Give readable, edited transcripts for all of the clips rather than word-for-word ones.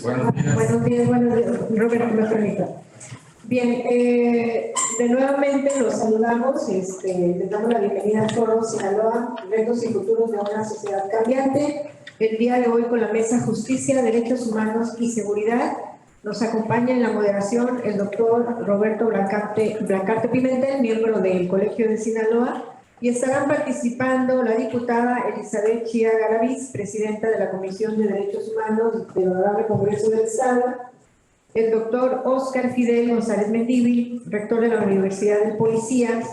Buenos días. Buenos días, Roberto, me permita. Bien, de nuevamente los saludamos, les damos la bienvenida al Foro Sinaloa, Retos y Futuros de una Sociedad Cambiante. El día de hoy con la Mesa Justicia, Derechos Humanos y Seguridad nos acompaña en la moderación el doctor Roberto Blancarte Pimentel, miembro del Colegio de Sinaloa, y estarán participando la diputada Elizabeth Chía Garaviz, presidenta de la Comisión de Derechos Humanos del Honorable Congreso del Estado, el doctor Óscar Fidel González Mendívil, rector de la Universidad del Policía,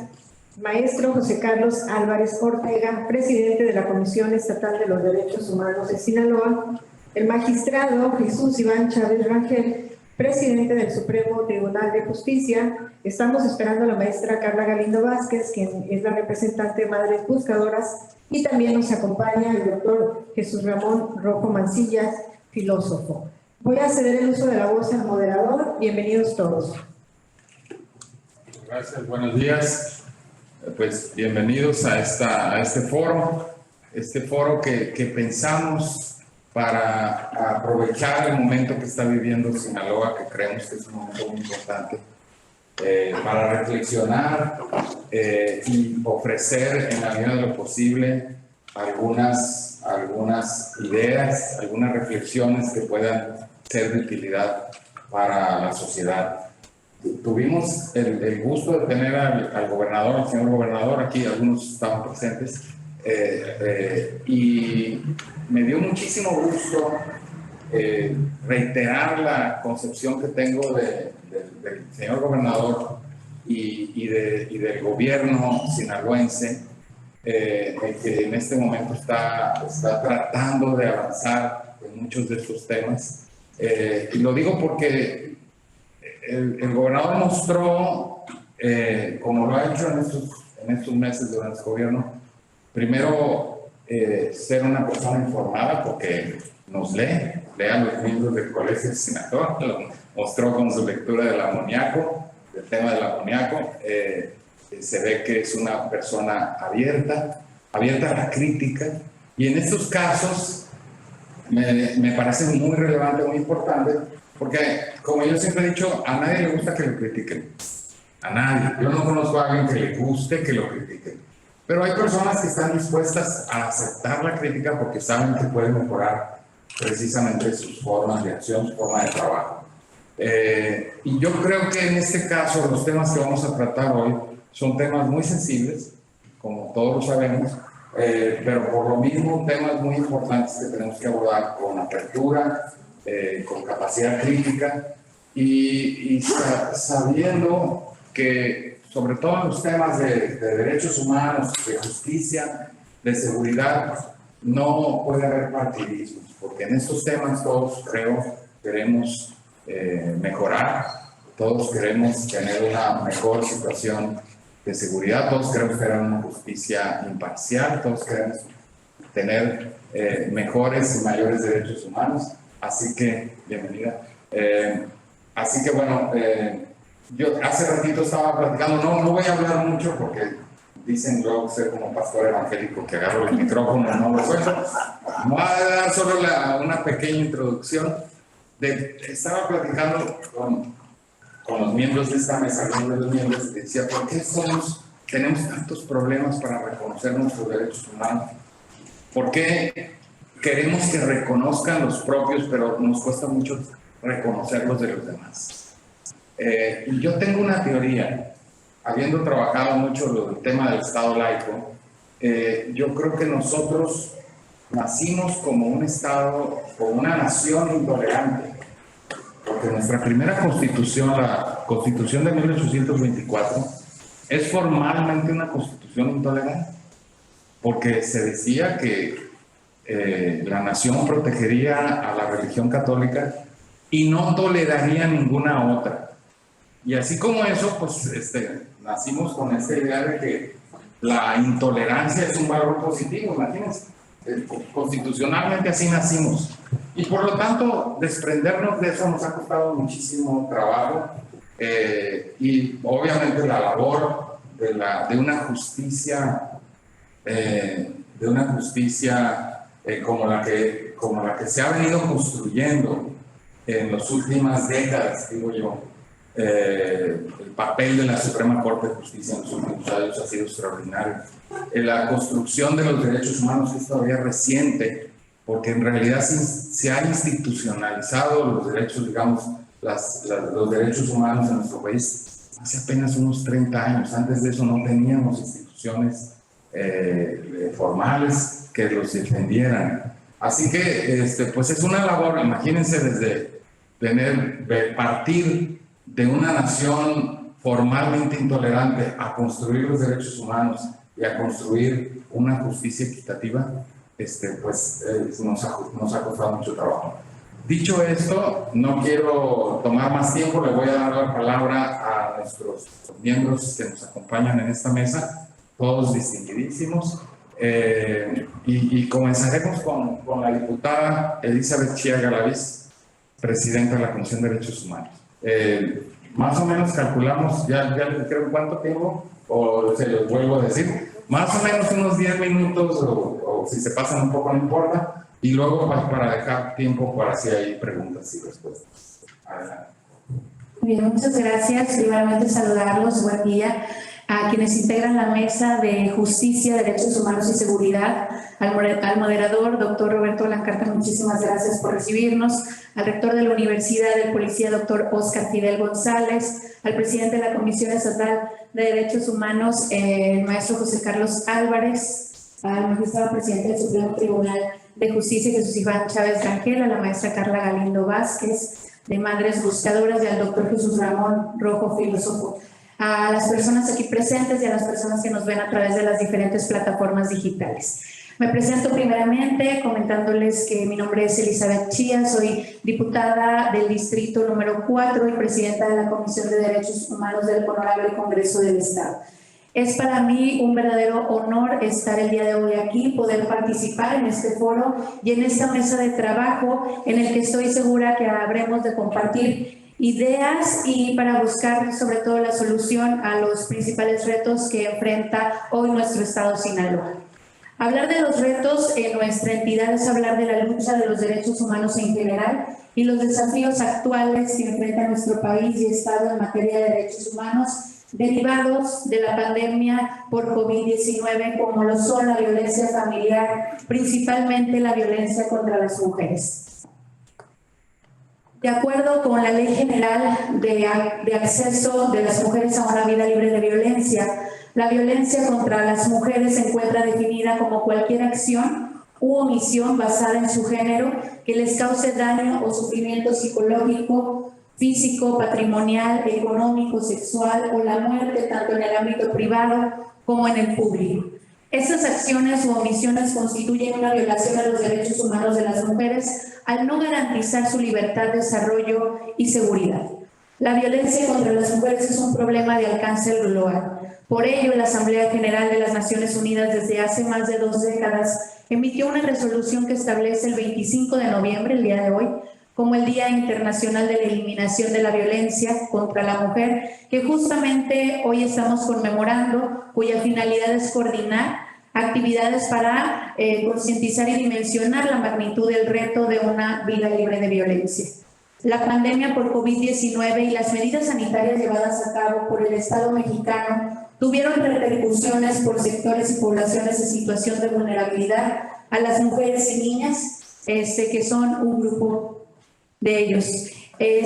maestro José Carlos Álvarez Ortega, presidente de la Comisión Estatal de los Derechos Humanos de Sinaloa, el magistrado Jesús Iván Chávez Rangel, presidente del Supremo Tribunal de Justicia. Estamos esperando a la maestra Carla Galindo Vázquez, quien es la representante de Madres Buscadoras, y también nos acompaña el doctor Jesús Ramón Rojo Mancillas, filósofo. Voy a ceder el uso de la voz al moderador. Bienvenidos todos. Gracias, buenos días. Pues bienvenidos a este foro que pensamos para aprovechar el momento que está viviendo Sinaloa, que creemos que es un momento muy importante, para reflexionar y ofrecer en la medida de lo posible algunas ideas, algunas reflexiones que puedan ser de utilidad para la sociedad. Tuvimos el gusto de tener al gobernador, al señor gobernador, aquí algunos estaban presentes, y me dio muchísimo gusto reiterar la concepción que tengo del señor gobernador y del gobierno sinaloense, que en este momento está tratando de avanzar en muchos de estos temas. Y lo digo porque el gobernador mostró, como lo ha hecho en estos meses durante su gobierno, primero, ser una persona informada, porque nos lee a los miembros del Colegio de Sinaloa, lo mostró con su lectura del amoníaco, del tema del amoníaco. Se ve que es una persona abierta a la crítica, y en estos casos me parece muy relevante, muy importante, porque, como yo siempre he dicho, a nadie le gusta que lo critiquen. A nadie. Yo no conozco a alguien que le guste que lo critiquen. Pero hay personas que están dispuestas a aceptar la crítica porque saben que pueden mejorar precisamente sus formas de acción, su forma de trabajo. Y yo creo que en este caso los temas que vamos a tratar hoy son temas muy sensibles, como todos lo sabemos, pero por lo mismo temas muy importantes que tenemos que abordar con apertura, con capacidad crítica y sabiendo que sobre todo en los temas de derechos humanos, de justicia, de seguridad, no puede haber partidismos, porque en estos temas todos queremos mejorar, todos queremos tener una mejor situación de seguridad, todos queremos tener una justicia imparcial, todos queremos tener mejores y mayores derechos humanos. Así que, bienvenida. Así que bueno, yo hace ratito estaba platicando, no voy a hablar mucho porque dicen luego ser como pastor evangélico que agarro el micrófono, no lo suelto. Voy a dar solo una pequeña introducción. Estaba platicando con los miembros de esta mesa, algunos de los miembros, y decía, ¿por qué tenemos tantos problemas para reconocer nuestros derechos humanos? ¿Por qué queremos que reconozcan los propios, pero nos cuesta mucho reconocer los de los demás? Y yo tengo una teoría, habiendo trabajado mucho el tema del Estado laico, yo creo que nosotros nacimos como un Estado, como una nación intolerante, porque nuestra primera constitución, la Constitución de 1824, es formalmente una constitución intolerante, porque se decía que la nación protegería a la religión católica y no toleraría ninguna otra. Y así como eso, pues nacimos con esta idea de que la intolerancia es un valor positivo, imagínense. Constitucionalmente así nacimos. Y por lo tanto, desprendernos de eso nos ha costado muchísimo trabajo. Y obviamente la labor de una justicia, como la que se ha venido construyendo en las últimas décadas, digo yo, el papel de la Suprema Corte de Justicia en los últimos años ha sido extraordinario. La construcción de los derechos humanos es todavía reciente, porque en realidad se ha institucionalizado los derechos, digamos, los derechos humanos en nuestro país hace apenas unos 30 años. Antes de eso no teníamos instituciones formales que los defendieran. Así que, pues es una labor, imagínense, desde partir de una nación formalmente intolerante a construir los derechos humanos y a construir una justicia equitativa, nos ha costado mucho trabajo. Dicho esto, no quiero tomar más tiempo, le voy a dar la palabra a nuestros miembros que nos acompañan en esta mesa, todos distinguidísimos, y comenzaremos con la diputada Elizabeth Chía Galaviz, presidenta de la Comisión de Derechos Humanos. Más o menos calculamos, ya creo cuánto tiempo, o se los vuelvo a decir, más o menos unos 10 minutos, o si se pasan un poco no importa, y luego para dejar tiempo para si hay preguntas y respuestas. Adelante. Bien, muchas gracias. Primeramente saludarlos, buen día, a quienes integran la Mesa de Justicia, Derechos Humanos y Seguridad, al moderador, doctor Roberto Lancarta, muchísimas gracias por recibirnos, al rector de la Universidad del Policía, doctor Oscar Fidel González, al presidente de la Comisión Estatal de Derechos Humanos, el maestro José Carlos Álvarez, al magistrado presidente del Supremo Tribunal de Justicia, Jesús Iván Chávez Rangel, a la maestra Carla Galindo Vázquez, de Madres Buscadoras, y al doctor Jesús Ramón Rojo, filósofo. A las personas aquí presentes y a las personas que nos ven a través de las diferentes plataformas digitales. Me presento primeramente comentándoles que mi nombre es Elizabeth Chía, soy diputada del distrito número 4 y presidenta de la Comisión de Derechos Humanos del Honorable Congreso del Estado. Es para mí un verdadero honor estar el día de hoy aquí, poder participar en este foro y en esta mesa de trabajo en el que estoy segura que habremos de compartir ideas y para buscar sobre todo la solución a los principales retos que enfrenta hoy nuestro estado Sinaloa. Hablar de los retos en nuestra entidad es hablar de la lucha de los derechos humanos en general y los desafíos actuales que enfrenta nuestro país y estado en materia de derechos humanos derivados de la pandemia por COVID-19, como lo son la violencia familiar, principalmente la violencia contra las mujeres. De acuerdo con la Ley General de Acceso de las Mujeres a una Vida Libre de Violencia, la violencia contra las mujeres se encuentra definida como cualquier acción u omisión basada en su género que les cause daño o sufrimiento psicológico, físico, patrimonial, económico, sexual o la muerte tanto en el ámbito privado como en el público. Estas acciones u omisiones constituyen una violación a los derechos humanos de las mujeres al no garantizar su libertad, desarrollo y seguridad. La violencia contra las mujeres es un problema de alcance global. Por ello, la Asamblea General de las Naciones Unidas desde hace más de 2 décadas emitió una resolución que establece el 25 de noviembre, el día de hoy, como el Día Internacional de la Eliminación de la Violencia contra la Mujer, que justamente hoy estamos conmemorando, cuya finalidad es coordinar actividades para concientizar y dimensionar la magnitud del reto de una vida libre de violencia. La pandemia por COVID-19 y las medidas sanitarias llevadas a cabo por el Estado mexicano tuvieron repercusiones por sectores y poblaciones en situación de vulnerabilidad a las mujeres y niñas, que son un grupo de ellos.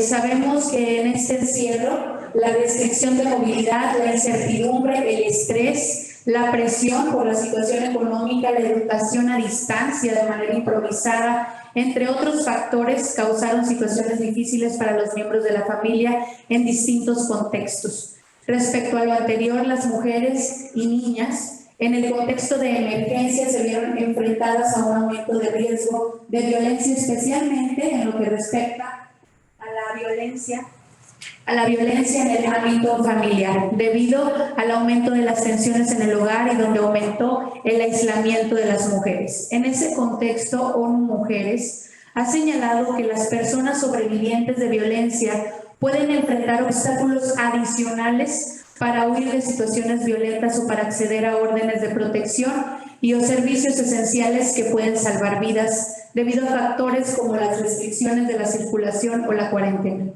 Sabemos que en este encierro la restricción de movilidad, la incertidumbre, el estrés, la presión por la situación económica, la educación a distancia de manera improvisada, entre otros factores, causaron situaciones difíciles para los miembros de la familia en distintos contextos. Respecto a lo anterior, las mujeres y niñas en el contexto de emergencia se vieron enfrentadas a un aumento de riesgo de violencia, especialmente en lo que respecta a la violencia en el ámbito familiar, debido al aumento de las tensiones en el hogar y donde aumentó el aislamiento de las mujeres. En ese contexto, ONU Mujeres ha señalado que las personas sobrevivientes de violencia pueden enfrentar obstáculos adicionales para huir de situaciones violentas o para acceder a órdenes de protección y o servicios esenciales que pueden salvar vidas debido a factores como las restricciones de la circulación o la cuarentena.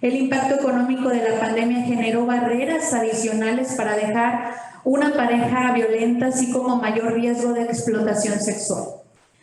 El impacto económico de la pandemia generó barreras adicionales para dejar una pareja violenta, así como mayor riesgo de explotación sexual.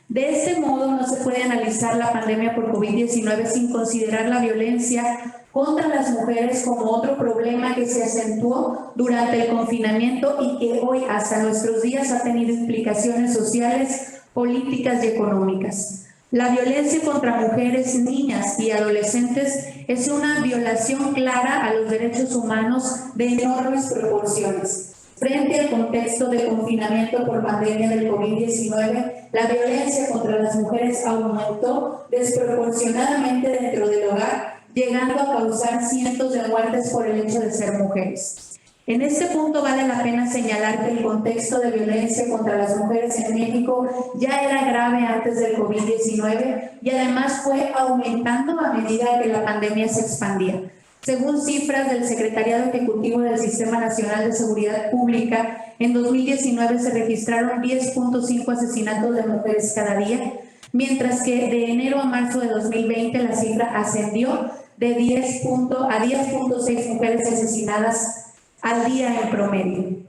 De este modo, no se puede analizar la pandemia por COVID-19 sin considerar la violencia contra las mujeres como otro problema que se acentuó durante el confinamiento y que hoy, hasta nuestros días, ha tenido implicaciones sociales, políticas y económicas. La violencia contra mujeres, niñas y adolescentes es una violación clara a los derechos humanos de enormes proporciones. Frente al contexto de confinamiento por pandemia del COVID-19, la violencia contra las mujeres aumentó desproporcionadamente dentro del hogar, llegando a causar cientos de muertes por el hecho de ser mujeres. En este punto vale la pena señalar que el contexto de violencia contra las mujeres en México ya era grave antes del COVID-19 y además fue aumentando a medida que la pandemia se expandía. Según cifras del Secretariado Ejecutivo del Sistema Nacional de Seguridad Pública, en 2019 se registraron 10.5 asesinatos de mujeres cada día, mientras que de enero a marzo de 2020 la cifra ascendió de 10.6 mujeres asesinadas al día en promedio.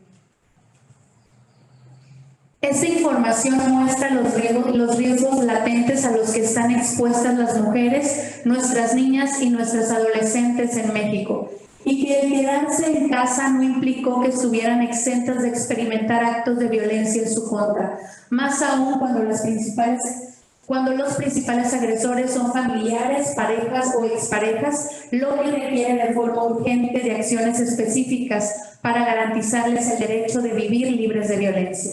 Esta información muestra los riesgos latentes a los que están expuestas las mujeres, nuestras niñas y nuestras adolescentes en México, y que el quedarse en casa no implicó que estuvieran exentas de experimentar actos de violencia en su contra, más aún cuando los principales agresores son familiares, parejas o exparejas, lo que requiere de forma urgente de acciones específicas para garantizarles el derecho de vivir libres de violencia.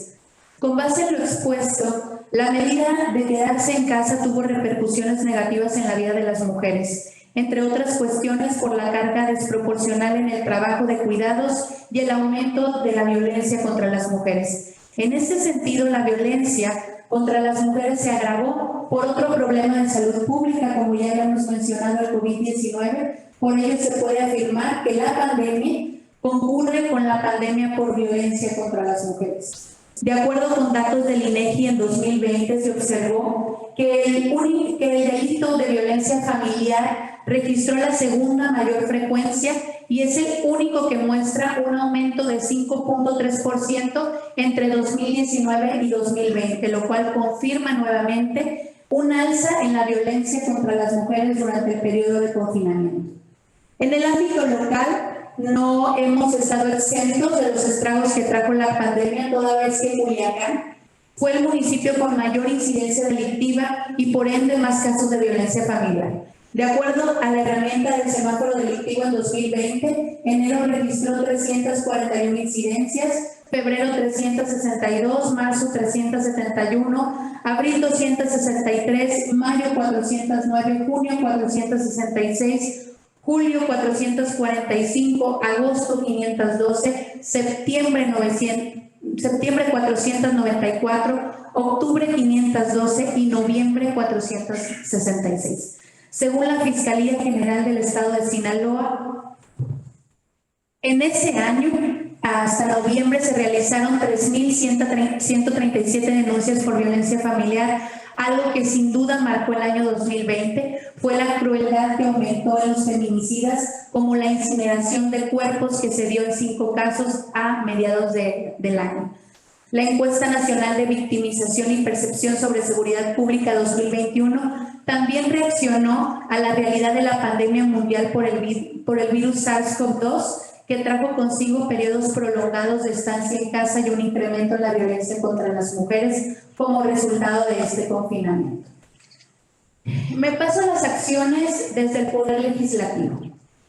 Con base en lo expuesto, la medida de quedarse en casa tuvo repercusiones negativas en la vida de las mujeres, entre otras cuestiones por la carga desproporcional en el trabajo de cuidados y el aumento de la violencia contra las mujeres. En este sentido, la violencia contra las mujeres se agravó por otro problema de salud pública, como ya hemos mencionado, el COVID-19. Por ello se puede afirmar que la pandemia concurre con la pandemia por violencia contra las mujeres. De acuerdo con datos del INEGI, en 2020 se observó que el delito de violencia familiar registró la segunda mayor frecuencia y es el único que muestra un aumento de 5.3% entre 2019 y 2020, lo cual confirma nuevamente un alza en la violencia contra las mujeres durante el periodo de confinamiento. En el ámbito local, no hemos estado exentos de los estragos que trajo la pandemia, toda vez que Culiacán fue el municipio con mayor incidencia delictiva y por ende más casos de violencia familiar. De acuerdo a la herramienta del semáforo delictivo en 2020, enero registró 341 incidencias, febrero 362, marzo 371, abril 263, mayo 409, junio 466, julio 445, agosto 512, septiembre 494, octubre 512 y noviembre 466. Según la Fiscalía General del Estado de Sinaloa, en ese año, hasta noviembre, se realizaron 3.137 denuncias por violencia familiar. Algo que sin duda marcó el año 2020 fue la crueldad que aumentó en los feminicidas, como la incineración de cuerpos que se dio en 5 casos a mediados del año. La Encuesta Nacional de Victimización y Percepción sobre Seguridad Pública 2021 también reaccionó a la realidad de la pandemia mundial por el virus SARS-CoV-2, que trajo consigo periodos prolongados de estancia en casa y un incremento en la violencia contra las mujeres como resultado de este confinamiento. Me paso a las acciones desde el Poder Legislativo.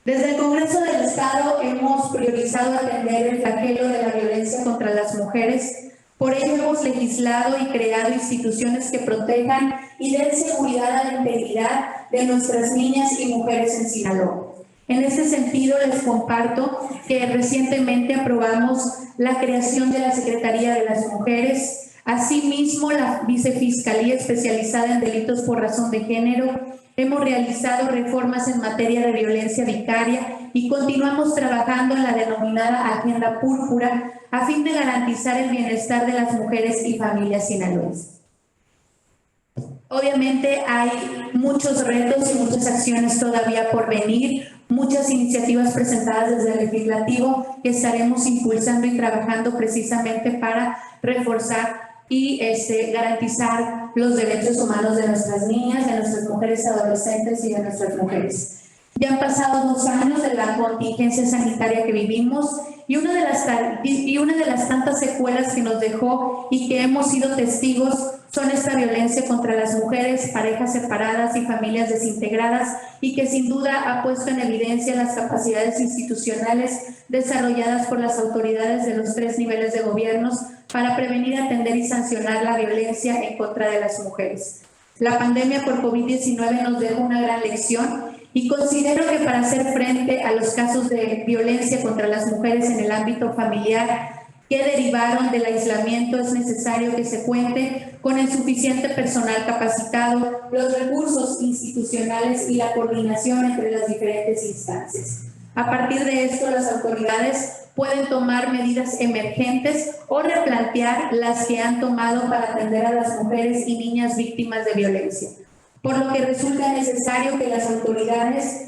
Desde el Congreso del Estado hemos priorizado atender el flagelo de la violencia contra las mujeres. Por ello hemos legislado y creado instituciones que protejan y den seguridad a la integridad de nuestras niñas y mujeres en Sinaloa. En este sentido, les comparto que recientemente aprobamos la creación de la Secretaría de las Mujeres, asimismo la Vicefiscalía especializada en delitos por razón de género. Hemos realizado reformas en materia de violencia vicaria y continuamos trabajando en la denominada Agenda Púrpura a fin de garantizar el bienestar de las mujeres y familias sinaloenses. Obviamente hay muchos retos y muchas acciones todavía por venir, muchas iniciativas presentadas desde el Legislativo que estaremos impulsando y trabajando precisamente para reforzar y garantizar los derechos humanos de nuestras niñas, de nuestras mujeres adolescentes y de nuestras mujeres. Ya han pasado 2 años de la contingencia sanitaria que vivimos y una de las tantas secuelas que nos dejó y que hemos sido testigos son esta violencia contra las mujeres, parejas separadas y familias desintegradas, y que sin duda ha puesto en evidencia las capacidades institucionales desarrolladas por las autoridades de los 3 niveles de gobiernos para prevenir, atender y sancionar la violencia en contra de las mujeres. La pandemia por COVID-19 nos dejó una gran lección y considero que para hacer frente a los casos de violencia contra las mujeres en el ámbito familiar que derivaron del aislamiento es necesario que se cuente con el suficiente personal capacitado, los recursos institucionales y la coordinación entre las diferentes instancias. A partir de esto, las autoridades pueden tomar medidas emergentes o replantear las que han tomado para atender a las mujeres y niñas víctimas de violencia, por lo que resulta necesario que las autoridades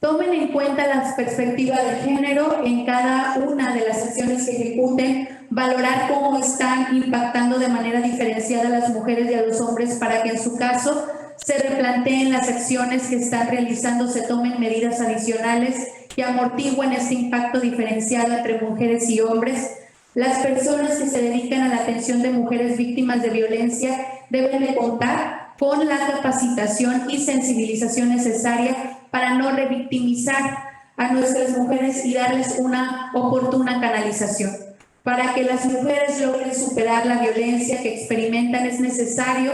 tomen en cuenta la perspectiva de género en cada una de las acciones que ejecuten, valorar cómo están impactando de manera diferenciada a las mujeres y a los hombres para que en su caso se replanteen las acciones que están realizando, se tomen medidas adicionales que amortigüen este impacto diferenciado entre mujeres y hombres. Las personas que se dedican a la atención de mujeres víctimas de violencia deben de contar con la capacitación y sensibilización necesaria para no revictimizar a nuestras mujeres y darles una oportuna canalización. Para que las mujeres logren superar la violencia que experimentan es necesario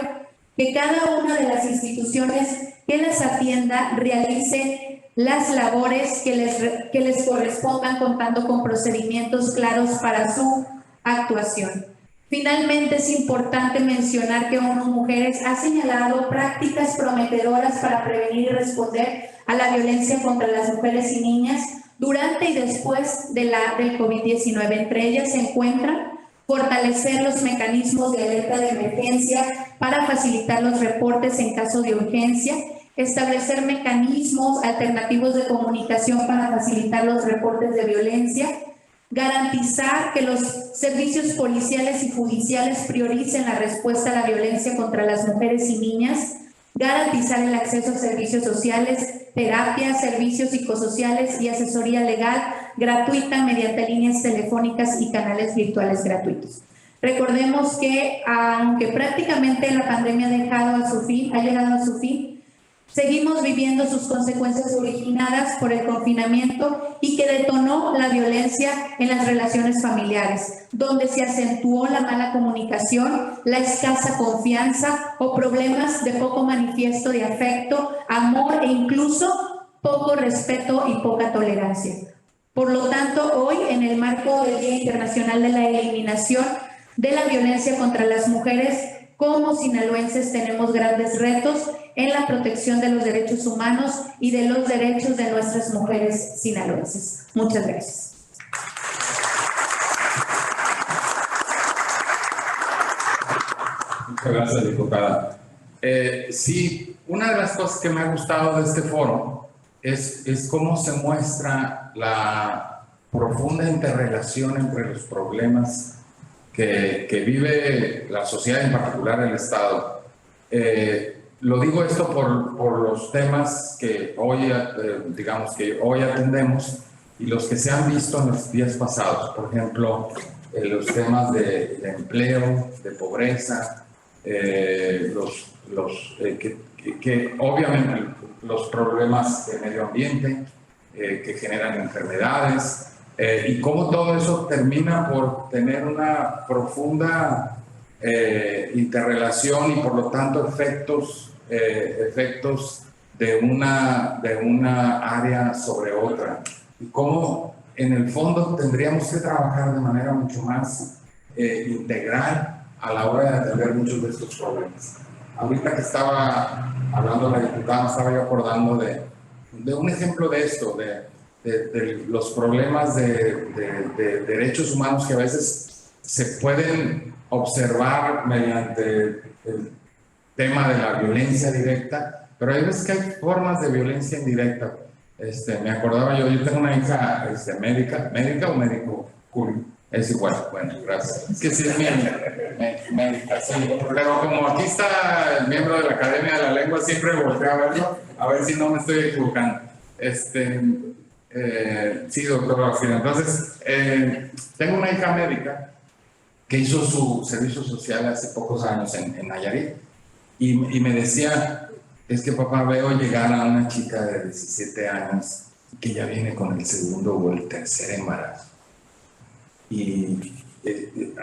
que cada una de las instituciones que las atienda realice las labores que les correspondan, contando con procedimientos claros para su actuación. Finalmente, es importante mencionar que ONU Mujeres ha señalado prácticas prometedoras para prevenir y responder a la violencia contra las mujeres y niñas durante y después del COVID-19. Entre ellas se encuentran fortalecer los mecanismos de alerta de emergencia para facilitar los reportes en caso de urgencia, establecer mecanismos alternativos de comunicación para facilitar los reportes de violencia, garantizar que los servicios policiales y judiciales prioricen la respuesta a la violencia contra las mujeres y niñas, garantizar el acceso a servicios sociales, terapias, servicios psicosociales y asesoría legal gratuita mediante líneas telefónicas y canales virtuales gratuitos. Recordemos que aunque prácticamente la pandemia ha llegado a su fin, seguimos viviendo sus consecuencias originadas por el confinamiento y que detonó la violencia en las relaciones familiares, donde se acentuó la mala comunicación, la escasa confianza o problemas de poco manifiesto de afecto, amor e incluso poco respeto y poca tolerancia. Por lo tanto, hoy, en el marco del Día Internacional de la Eliminación de la Violencia contra las Mujeres, como sinaloenses tenemos grandes retos en la protección de los derechos humanos y de los derechos de nuestras mujeres sinaloenses. Muchas gracias. Muchas gracias, diputada. Sí, una de las cosas que me ha gustado de este foro es cómo se muestra la profunda interrelación entre los problemas que vive la sociedad, en particular el Estado. Lo digo esto por los temas que hoy, que hoy atendemos y los que se han visto en los días pasados. Por ejemplo, los temas de empleo, de pobreza, que obviamente los problemas de medio ambiente que generan enfermedades, y cómo todo eso termina por tener una profunda interrelación y por lo tanto efectos de una área sobre otra, y cómo en el fondo tendríamos que trabajar de manera mucho más integral a la hora de atender muchos de estos problemas. Ahorita que estaba hablando la diputada, me estaba yo acordando de un ejemplo de esto, de los problemas de derechos humanos que a veces se pueden observar mediante el tema de la violencia directa, pero hay veces que hay formas de violencia indirecta. Me acordaba yo tengo una hija médica o médico, cool. Es igual, bueno, gracias. Es que sí es médica, sí. Pero como aquí está el miembro de la Academia de la Lengua, siempre volteo a verlo, a ver si no me estoy equivocando. Sí, doctor Rafina. Entonces, tengo una hija médica que hizo su servicio social hace pocos años en Nayarit y me decía, es que papá, veo llegar a una chica de 17 años que ya viene con el segundo o el tercer embarazo. Y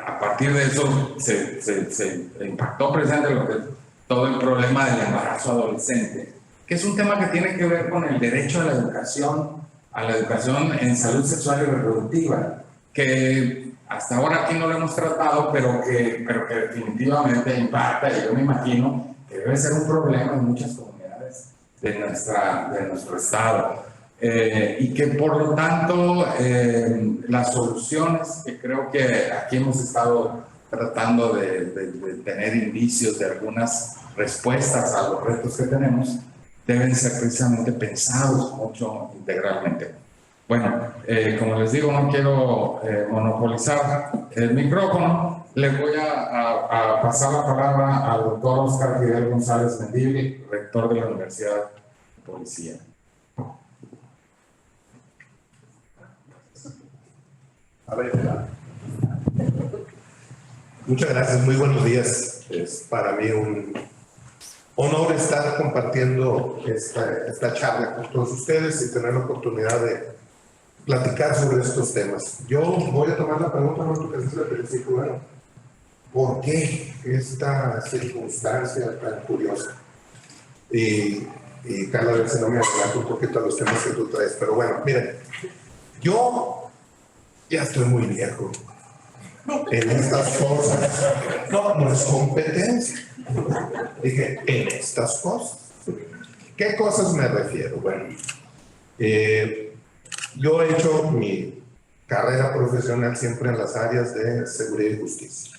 a partir de eso se impactó precisamente todo el problema del embarazo adolescente, que es un tema que tiene que ver con el derecho a la educación en salud sexual y reproductiva, que hasta ahora aquí no lo hemos tratado, pero que definitivamente impacta, y yo me imagino que debe ser un problema en muchas comunidades de nuestro estado. Y que por lo tanto las soluciones que creo que aquí hemos estado tratando de tener indicios de algunas respuestas a los retos que tenemos deben ser precisamente pensados mucho integralmente. Bueno, como les digo, no quiero monopolizar el micrófono. Les voy a pasar la palabra al doctor Oscar Fidel González Mendívil, rector de la Universidad de Policía. A ver, muchas gracias, muy buenos días. Es para mí un honor estar compartiendo esta charla con todos ustedes y tener la oportunidad de platicar sobre estos temas. Yo voy a tomar la pregunta, no porque es el principio, bueno, ¿por qué esta circunstancia tan curiosa? Y Carla, a ver si no me adelanto un poquito a los temas que tú traes, pero bueno, miren, yo ya estoy muy viejo en estas cosas. No es competencia. Dije, en estas cosas. ¿Qué cosas me refiero? Bueno, yo he hecho mi carrera profesional siempre en las áreas de seguridad y justicia.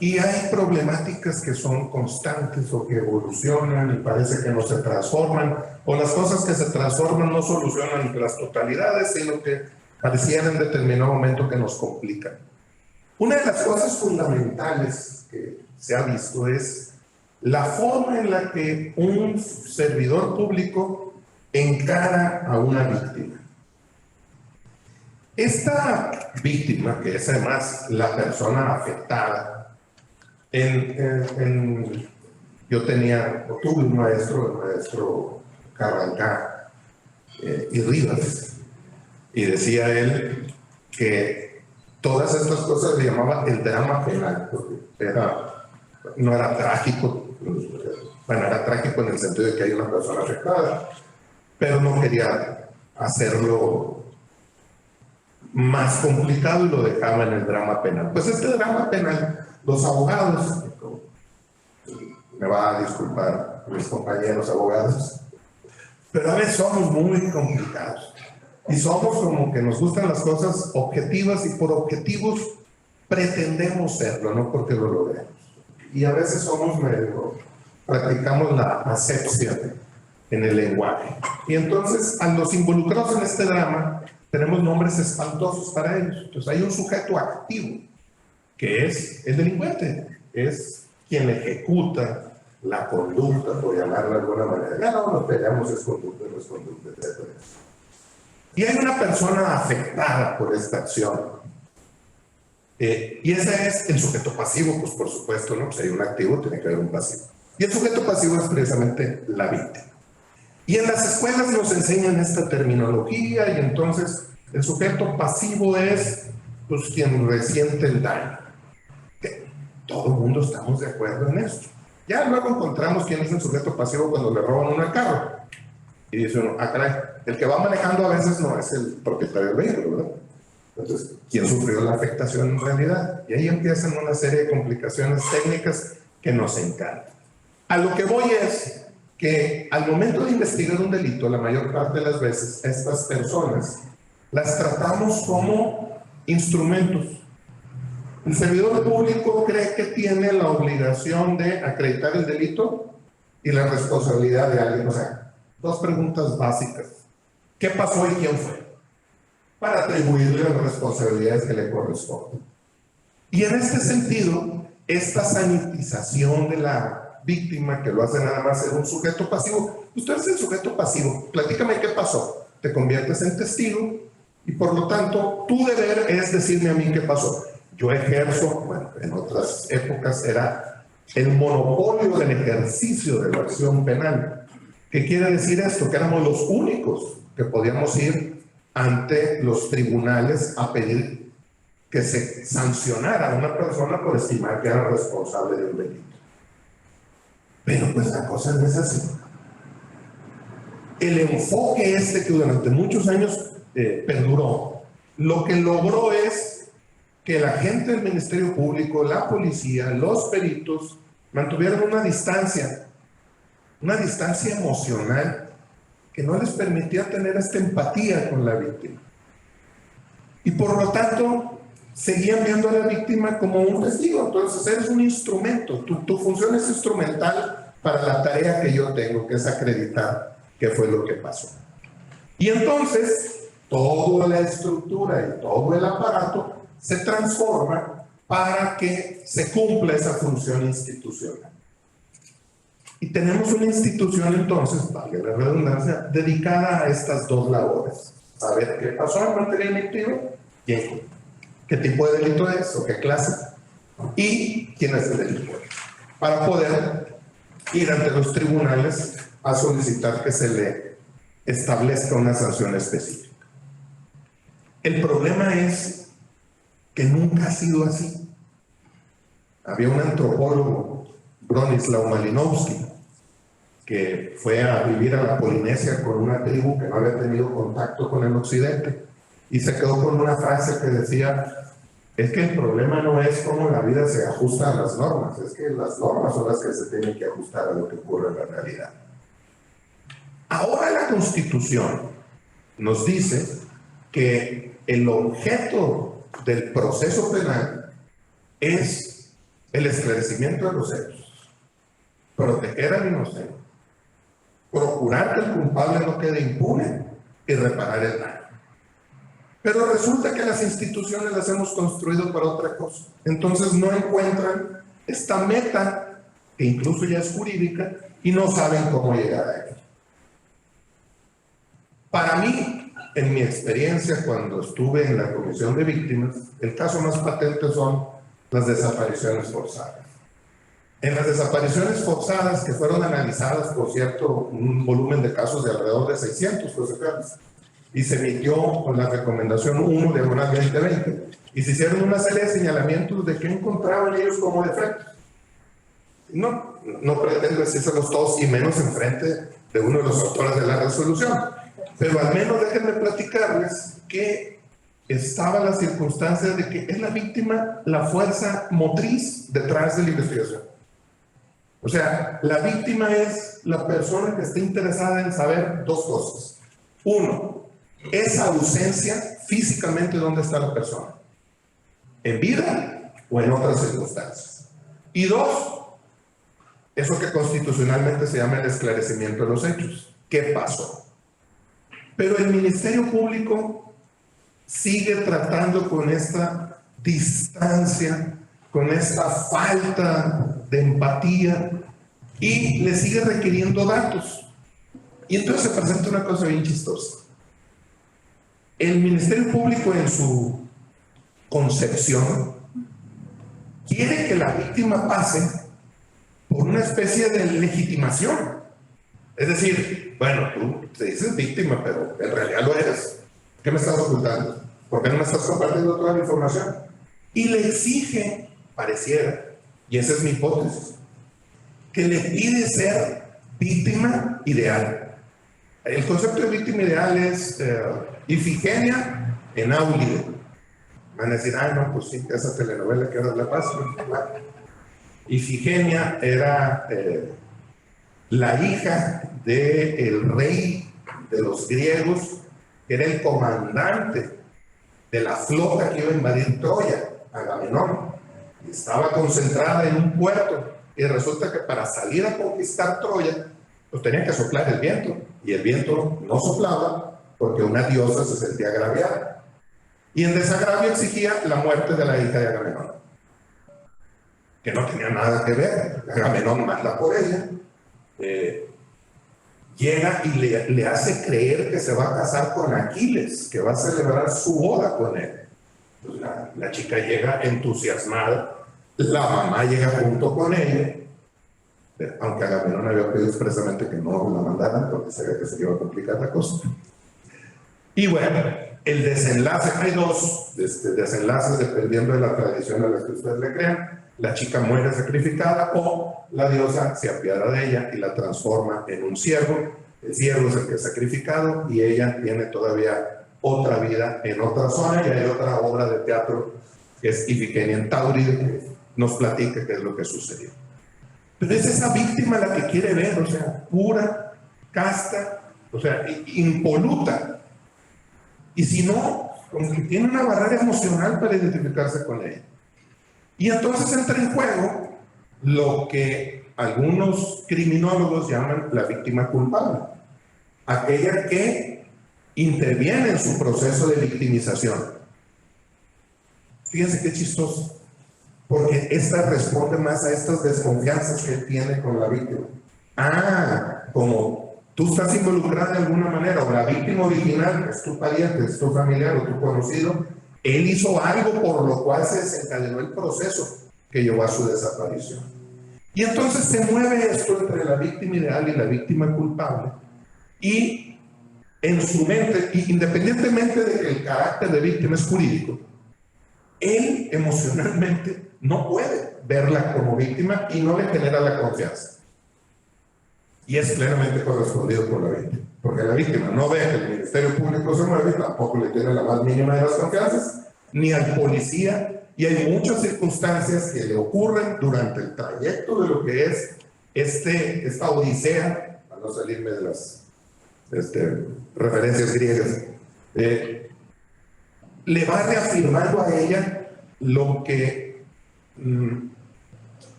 Y hay problemáticas que son constantes o que evolucionan y parece que no se transforman, o las cosas que se transforman no solucionan las totalidades, sino que parecían en determinado momento que nos complican. Una de las cosas fundamentales que se ha visto es la forma en la que un servidor público encara a una víctima. Esta víctima, que es además la persona afectada, yo tuve un maestro, el maestro Carrancá y Rivas, y decía él que todas estas cosas le llamaba el drama penal, porque no era trágico, bueno, era trágico en el sentido de que hay una persona afectada, pero no quería hacerlo más complicado y lo dejaba en el drama penal. Pues este drama penal, los abogados, me va a disculpar mis compañeros abogados, pero a veces somos muy complicados. Y somos como que nos gustan las cosas objetivas y por objetivos pretendemos serlo, no porque lo logremos. Y a veces practicamos la asepsia en el lenguaje. Y entonces a los involucrados en este drama tenemos nombres espantosos para ellos. Entonces hay un sujeto activo que es el delincuente, es quien ejecuta la conducta, por llamarla de alguna manera. Ya no nos peleamos, es conducta, no es conducta, etc. Y hay una persona afectada por esta acción. Y ese es el sujeto pasivo, pues por supuesto, ¿no? Pues hay un activo, tiene que haber un pasivo. Y el sujeto pasivo es precisamente la víctima. Y en las escuelas nos enseñan esta terminología y entonces el sujeto pasivo es pues quien resiente el daño. Que todo el mundo estamos de acuerdo en esto. Ya luego encontramos quién es el sujeto pasivo cuando le roban uno al carro. Y dice uno, caray, el que va manejando a veces no es el propietario del vehículo, ¿verdad? Entonces, ¿quién sufrió la afectación en realidad? Y ahí empiezan una serie de complicaciones técnicas que nos encantan. A lo que voy es que al momento de investigar un delito, la mayor parte de las veces, estas personas las tratamos como instrumentos. El servidor público cree que tiene la obligación de acreditar el delito y la responsabilidad de alguien. O sea, dos preguntas básicas. ¿Qué pasó y quién fue? Para atribuirle las responsabilidades que le corresponden. Y en este sentido, esta sanitización de la víctima, que lo hace nada más ser un sujeto pasivo, usted es el sujeto pasivo, platícame qué pasó, te conviertes en testigo y por lo tanto tu deber es decirme a mí qué pasó. Yo ejerzo, bueno, en otras épocas era el monopolio del ejercicio de la acción penal. ¿Qué quiere decir esto? Que éramos los únicos que podíamos ir ante los tribunales a pedir que se sancionara a una persona por estimar que era responsable de un delito. Pero pues la cosa no es así. El enfoque este que durante muchos años perduró, lo que logró es que la gente del Ministerio Público, la policía, los peritos, mantuvieron una distancia emocional que no les permitía tener esta empatía con la víctima. Y por lo tanto, seguían viendo a la víctima como un testigo. Entonces, eres un instrumento. Tu función es instrumental para la tarea que yo tengo, que es acreditar qué fue lo que pasó. Y entonces, toda la estructura y todo el aparato se transforma para que se cumpla esa función institucional. Y tenemos una institución entonces, valga la redundancia, dedicada a estas dos labores. Saber qué pasó en materia delictiva, qué tipo de delito es o qué clase, y quién es el delincuente, para poder ir ante los tribunales a solicitar que se le establezca una sanción específica. El problema es que nunca ha sido así. Había un antropólogo, Bronislaw Malinowski, que fue a vivir a la Polinesia con una tribu que no había tenido contacto con el occidente y se quedó con una frase que decía: es que el problema no es cómo la vida se ajusta a las normas, es que las normas son las que se tienen que ajustar a lo que ocurre en la realidad. Ahora la Constitución nos dice que el objeto del proceso penal es el esclarecimiento de los hechos, proteger al inocente, procurar que el culpable no quede impune y reparar el daño. Pero resulta que las instituciones las hemos construido para otra cosa. Entonces no encuentran esta meta, que incluso ya es jurídica, y no saben cómo llegar a ella. Para mí, en mi experiencia cuando estuve en la Comisión de Víctimas, el caso más patente son las desapariciones forzadas. En las desapariciones forzadas, que fueron analizadas, por cierto, un volumen de casos de alrededor de 600 procedimientos, y se emitió con la recomendación 1 de 2020, y se hicieron una serie de señalamientos de qué encontraban ellos como defectos. No pretendo decírselos todos, y menos enfrente de uno de los autores de la resolución, pero al menos déjenme platicarles que estaba la circunstancia de que es la víctima la fuerza motriz detrás de la investigación. O sea, la víctima es la persona que está interesada en saber dos cosas. Uno, esa ausencia físicamente, ¿dónde está la persona? ¿En vida o en otras circunstancias? Y dos, eso que constitucionalmente se llama el esclarecimiento de los hechos. ¿Qué pasó? Pero el Ministerio Público sigue tratando con esta distancia, con esta falta de empatía, y le sigue requiriendo datos. Y entonces se presenta una cosa bien chistosa. El Ministerio Público, en su concepción, quiere que la víctima pase por una especie de legitimación. Es decir, bueno, tú te dices víctima, pero en realidad lo eres. ¿Qué me estás ocultando? ¿Por qué no me estás compartiendo toda la información? Y le exige, pareciera, y esa es mi hipótesis, que le pide ser víctima ideal. El concepto de víctima ideal es Ifigenia en Áulide. Van a decir, no, pues sí, esa telenovela que ahora la pasa. Ifigenia era la hija del rey de los griegos, que era el comandante de la flota que iba a invadir Troya, Agamenón, y estaba concentrada en un puerto, y resulta que para salir a conquistar Troya, pues tenía que soplar el viento, y el viento no soplaba porque una diosa se sentía agraviada, y en desagravio exigía la muerte de la hija de Agamenón, que no tenía nada que ver. Agamenón manda por ella, llega y le hace creer que se va a casar con Aquiles, que va a celebrar su boda con él. Pues la chica llega entusiasmada, la mamá llega junto con ella, aunque Agamenón había pedido expresamente que no la mandaran porque sabía que se iba a complicar la cosa. Y bueno, el desenlace, hay dos desenlaces dependiendo de la tradición a la que ustedes le crean. La chica muere sacrificada o la diosa se apiada de ella y la transforma en un ciervo. El ciervo es el que es sacrificado y ella tiene todavía otra vida en otra zona, y hay otra obra de teatro que es Ifigenia en Táuride, que nos platica qué es lo que sucedió. Pero es esa víctima la que quiere ver, o sea, pura, casta, o sea, impoluta. Y si no, como que tiene una barrera emocional para identificarse con ella. Y entonces entra en juego lo que algunos criminólogos llaman la víctima culpable, aquella que interviene en su proceso de victimización. Fíjense qué chistoso, porque esta responde más a estas desconfianzas que él tiene con la víctima. Como tú estás involucrada de alguna manera, o la víctima original, es tu pariente, es tu familiar o tu conocido, él hizo algo por lo cual se desencadenó el proceso que llevó a su desaparición. Y entonces se mueve esto entre la víctima ideal y la víctima culpable, y en su mente, independientemente de que el carácter de víctima es jurídico, él emocionalmente no puede verla como víctima y no le genera la confianza. Y es plenamente correspondido por la víctima, porque la víctima no ve que el Ministerio Público se mueve, tampoco le tiene la más mínima de las confianzas, ni al policía, y hay muchas circunstancias que le ocurren durante el trayecto de lo que es esta odisea, para no salirme de las referencias griegas, le va reafirmando a ella lo que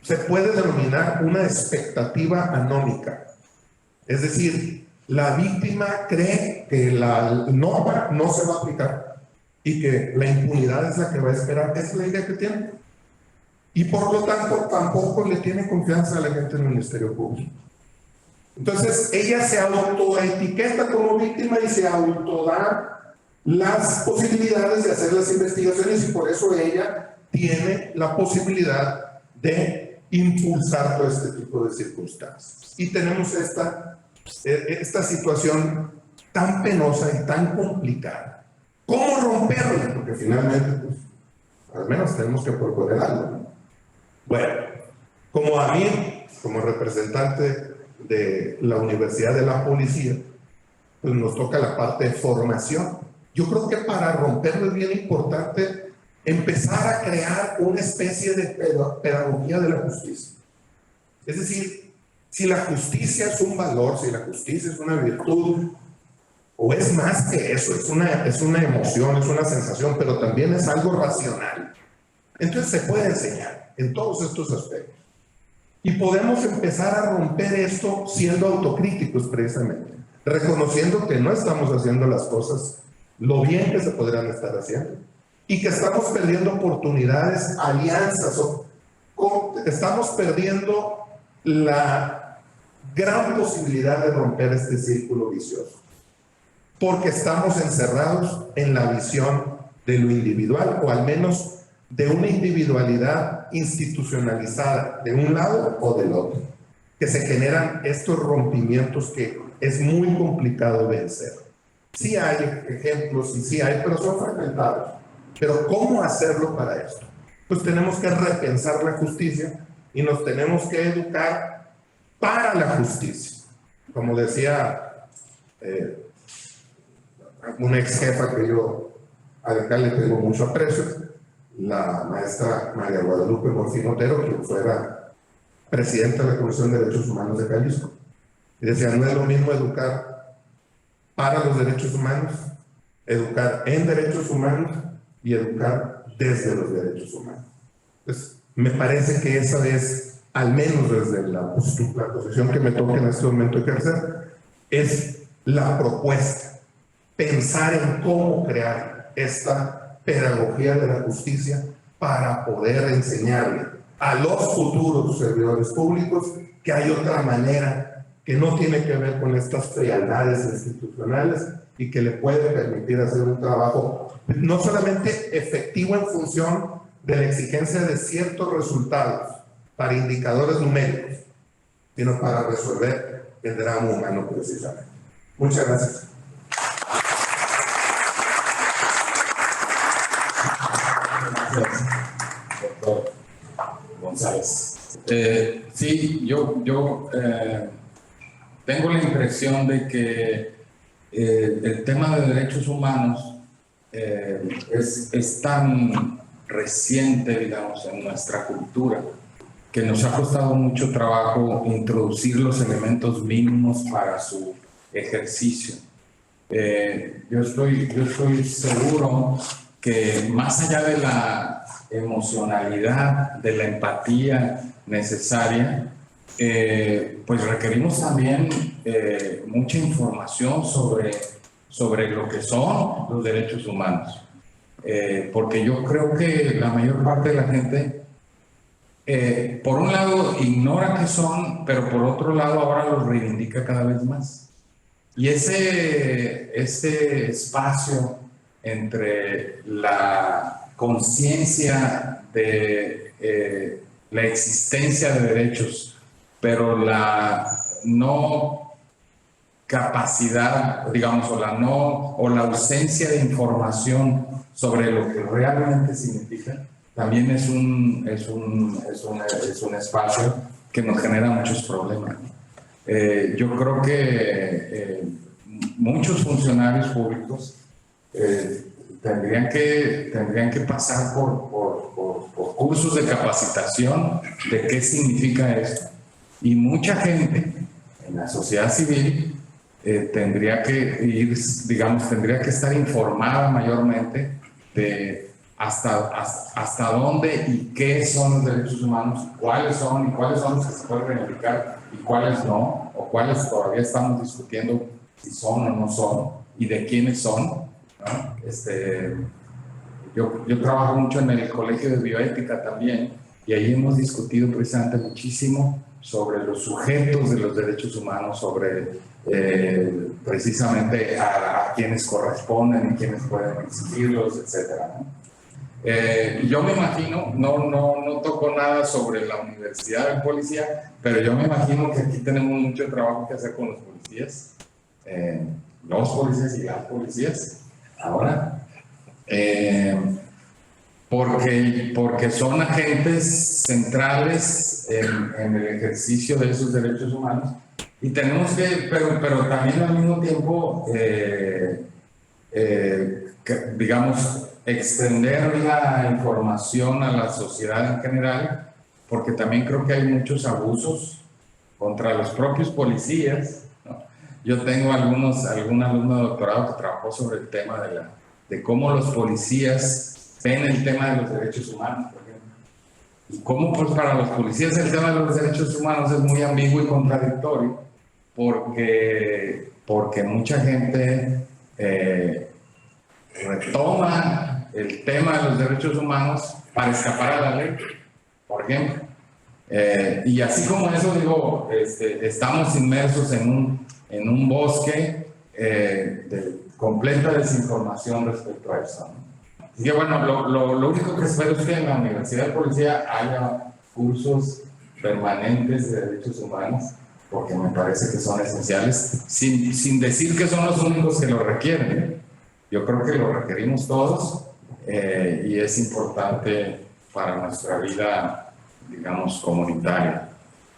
se puede denominar una expectativa anómica. Es decir, la víctima cree que la norma no se va a aplicar y que la impunidad es la que va a esperar. Esa es la idea que tiene. Y por lo tanto, tampoco le tiene confianza a la gente del Ministerio Público. Entonces, ella se autoetiqueta como víctima y se autoda las posibilidades de hacer las investigaciones, y por eso ella tiene la posibilidad de impulsar todo este tipo de circunstancias. Y tenemos esta situación tan penosa y tan complicada. ¿Cómo romperla? Porque finalmente, pues, al menos tenemos que proponer algo, ¿no? Bueno, como a mí, como representante de la Universidad de la Policía, pues nos toca la parte de formación. Yo creo que para romperlo es bien importante empezar a crear una especie de pedagogía de la justicia. Es decir, si la justicia es un valor, si la justicia es una virtud, o es más que eso, es una emoción, es una sensación, pero también es algo racional. Entonces se puede enseñar en todos estos aspectos. Y podemos empezar a romper esto siendo autocríticos precisamente, reconociendo que no estamos haciendo las cosas lo bien que se podrían estar haciendo, y que estamos perdiendo oportunidades, alianzas, estamos perdiendo la gran posibilidad de romper este círculo vicioso, porque estamos encerrados en la visión de lo individual, o al menos de una individualidad institucionalizada de un lado o del otro, que se generan estos rompimientos que es muy complicado vencer. Sí hay ejemplos y sí hay, pero son fragmentados. Pero ¿cómo hacerlo para esto? Pues tenemos que repensar la justicia y nos tenemos que educar para la justicia. Como decía una ex jefa que yo a la cual le tengo mucho aprecio, la maestra María Guadalupe Morfín Otero, quien fuera presidente de la Comisión de Derechos Humanos de Jalisco. Y decía, no es lo mismo educar para los derechos humanos, educar en derechos humanos y educar desde los derechos humanos. Entonces, me parece que esa es, al menos desde la posición que me toca en este momento ejercer, es la propuesta. Pensar en cómo crear esta pedagogía de la justicia para poder enseñarle a los futuros servidores públicos que hay otra manera que no tiene que ver con estas frialdades institucionales y que le puede permitir hacer un trabajo no solamente efectivo en función de la exigencia de ciertos resultados para indicadores numéricos, sino para resolver el drama humano precisamente. Muchas gracias. Gracias, doctor González. Sí, yo tengo la impresión de que el tema de derechos humanos es tan reciente, digamos, en nuestra cultura, que nos ha costado mucho trabajo introducir los elementos mínimos para su ejercicio. Yo estoy seguro que más allá de la emocionalidad, de la empatía necesaria, pues requerimos también mucha información sobre lo que son los derechos humanos. Porque yo creo que la mayor parte de la gente, por un lado, ignora qué son, pero por otro lado, ahora los reivindica cada vez más. Y ese espacio entre la conciencia de la existencia de derechos, pero la no capacidad, digamos, o la ausencia de información sobre lo que realmente significa, también es un espacio que nos genera muchos problemas. Yo creo que muchos funcionarios públicos tendrían que pasar por cursos de capacitación de qué significa esto. Y mucha gente en la sociedad civil tendría que estar informada mayormente de hasta dónde y qué son los derechos humanos, cuáles son los que se pueden reivindicar y cuáles no, o cuáles todavía estamos discutiendo si son o no son y de quiénes son, ¿no? Yo trabajo mucho en el Colegio de Bioética también, y ahí hemos discutido precisamente muchísimo sobre los sujetos de los derechos humanos, sobre precisamente a quienes corresponden y quienes pueden exigirlos, etcétera, ¿no? Yo me imagino, no toco nada sobre la Universidad de Policía, pero yo me imagino que aquí tenemos mucho trabajo que hacer con los policías, los policías y las policías, ahora, porque son agentes centrales en el ejercicio de esos derechos humanos, y tenemos que, pero también al mismo tiempo, digamos, extender la información a la sociedad en general, porque también creo que hay muchos abusos contra los propios policías, ¿no? Yo tengo algún alumno de doctorado que trabajó sobre el tema de cómo los policías ven el tema de los derechos humanos, por ejemplo. Y cómo, pues, para los policías el tema de los derechos humanos es muy ambiguo y contradictorio, porque mucha gente retoma el tema de los derechos humanos para escapar a la ley, por ejemplo. Y así como eso, digo, estamos inmersos en un bosque de completa desinformación respecto a eso, ¿no? Así que bueno, lo único que espero es que en la Universidad de Policía haya cursos permanentes de derechos humanos, porque me parece que son esenciales, sin decir que son los únicos que lo requieren, ¿eh? Yo creo que lo requerimos todos, y es importante para nuestra vida, digamos, comunitaria.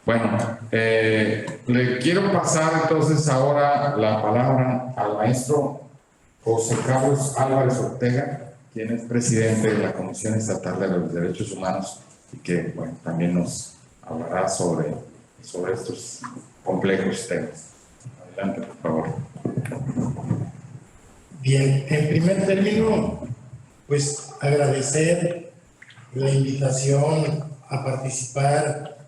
Bueno, le quiero pasar entonces ahora la palabra al maestro José Carlos Álvarez Ortega, quien es presidente de la Comisión Estatal de los Derechos Humanos y que, bueno, también nos hablará sobre estos complejos temas. Adelante, por favor. Bien, en primer término, pues agradecer la invitación a participar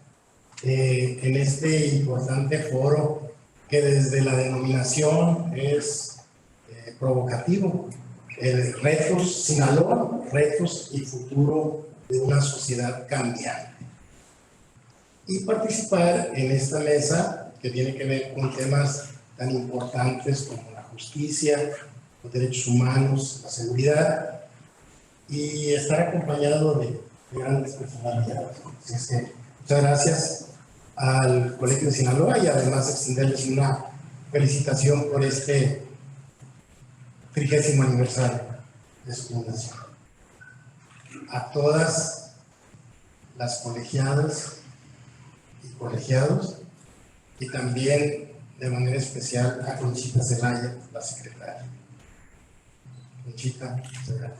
en este importante foro que desde la denominación es provocativo. Retos Sinaloa, retos y futuro de una sociedad cambiante. Y participar en esta mesa que tiene que ver con temas tan importantes como la justicia, los derechos humanos, la seguridad, y estar acompañado de grandes personalidades. Así es que muchas gracias al Colegio de Sinaloa y además extenderles una felicitación por este 30º aniversario de su fundación. A todas las colegiadas y colegiados, y también de manera especial a Conchita Zelaya, la secretaria. Conchita Zelaya.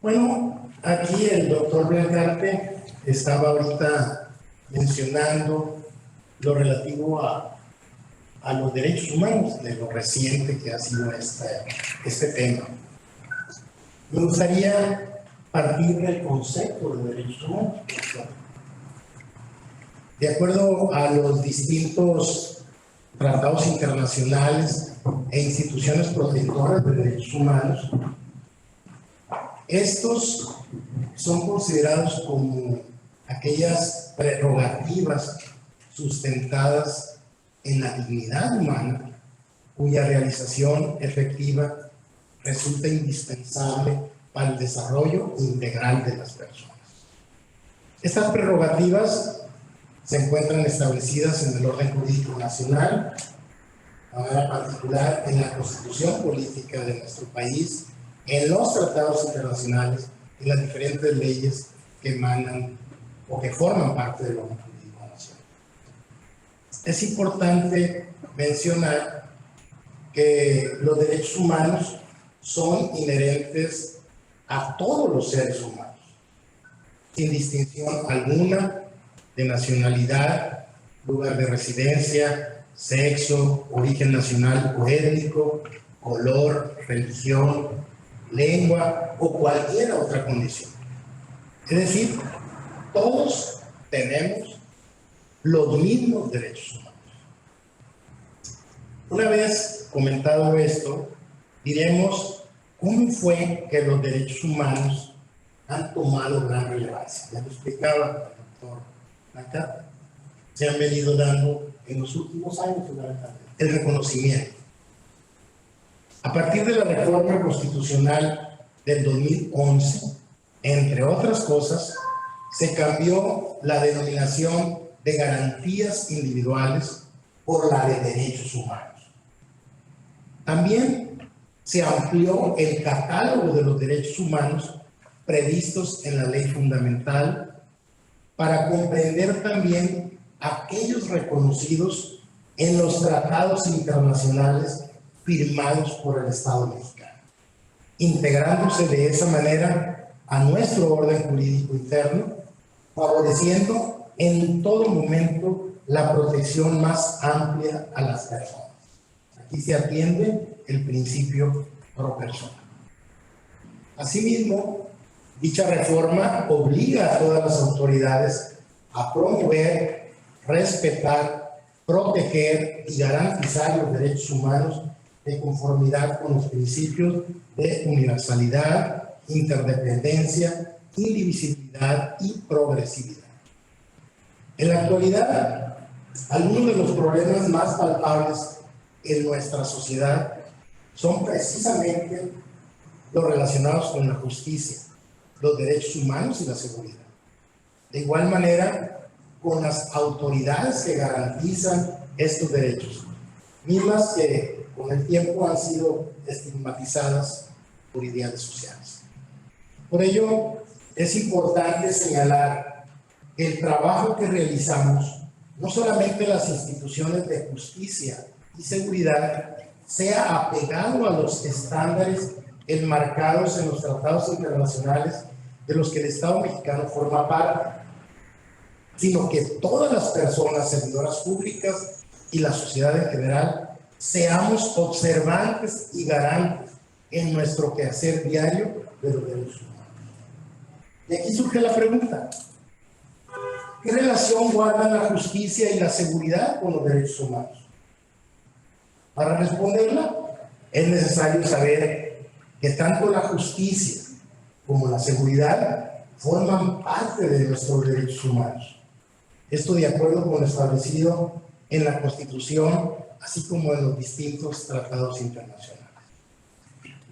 Bueno, aquí el doctor Blancarte estaba ahorita mencionando lo relativo a los derechos humanos, de lo reciente que ha sido este tema. Me gustaría partir del concepto de derechos humanos. De acuerdo a los distintos tratados internacionales e instituciones protectoras de derechos humanos, estos son considerados como aquellas prerrogativas sustentadas en la dignidad humana, cuya realización efectiva resulta indispensable para el desarrollo integral de las personas. Estas prerrogativas se encuentran establecidas en el orden jurídico nacional, de manera particular en la Constitución Política de nuestro país, en los tratados internacionales y las diferentes leyes que emanan o que forman parte del orden jurídico nacional. Es importante mencionar que los derechos humanos son inherentes a todos los seres humanos, sin distinción alguna de nacionalidad, lugar de residencia, sexo, origen nacional o étnico, color, religión, lengua o cualquier otra condición. Es decir, todos tenemos los mismos derechos humanos. Una vez comentado esto, diremos cómo fue que los derechos humanos han tomado gran relevancia. Ya lo explicaba el doctor Acá, se han venido dando en los últimos años el reconocimiento. A partir de la reforma constitucional del 2011, entre otras cosas, se cambió la denominación de garantías individuales por la de derechos humanos. También se amplió el catálogo de los derechos humanos previstos en la ley fundamental para comprender también aquellos reconocidos en los tratados internacionales firmados por el Estado mexicano, integrándose de esa manera a nuestro orden jurídico interno, favoreciendo en todo momento la protección más amplia a las personas. Aquí se atiende el principio pro persona. Asimismo, dicha reforma obliga a todas las autoridades a promover, respetar, proteger y garantizar los derechos humanos de conformidad con los principios de universalidad, interdependencia, indivisibilidad y progresividad. En la actualidad, algunos de los problemas más palpables en nuestra sociedad son precisamente los relacionados con la justicia, los derechos humanos y la seguridad. De igual manera, con las autoridades que garantizan estos derechos, mismas que con el tiempo han sido estigmatizadas por ideales sociales. Por ello, es importante señalar que el trabajo que realizamos, no solamente las instituciones de justicia y seguridad, sea apegado a los estándares enmarcados en los tratados internacionales de los que el Estado mexicano forma parte, sino que todas las personas servidoras públicas y la sociedad en general seamos observantes y garantes en nuestro quehacer diario de los derechos humanos. Y aquí surge la pregunta: ¿qué relación guardan la justicia y la seguridad con los derechos humanos? Para responderla, es necesario saber que tanto la justicia como la seguridad forman parte de nuestros derechos humanos. Esto de acuerdo con lo establecido en la Constitución, así como en los distintos tratados internacionales.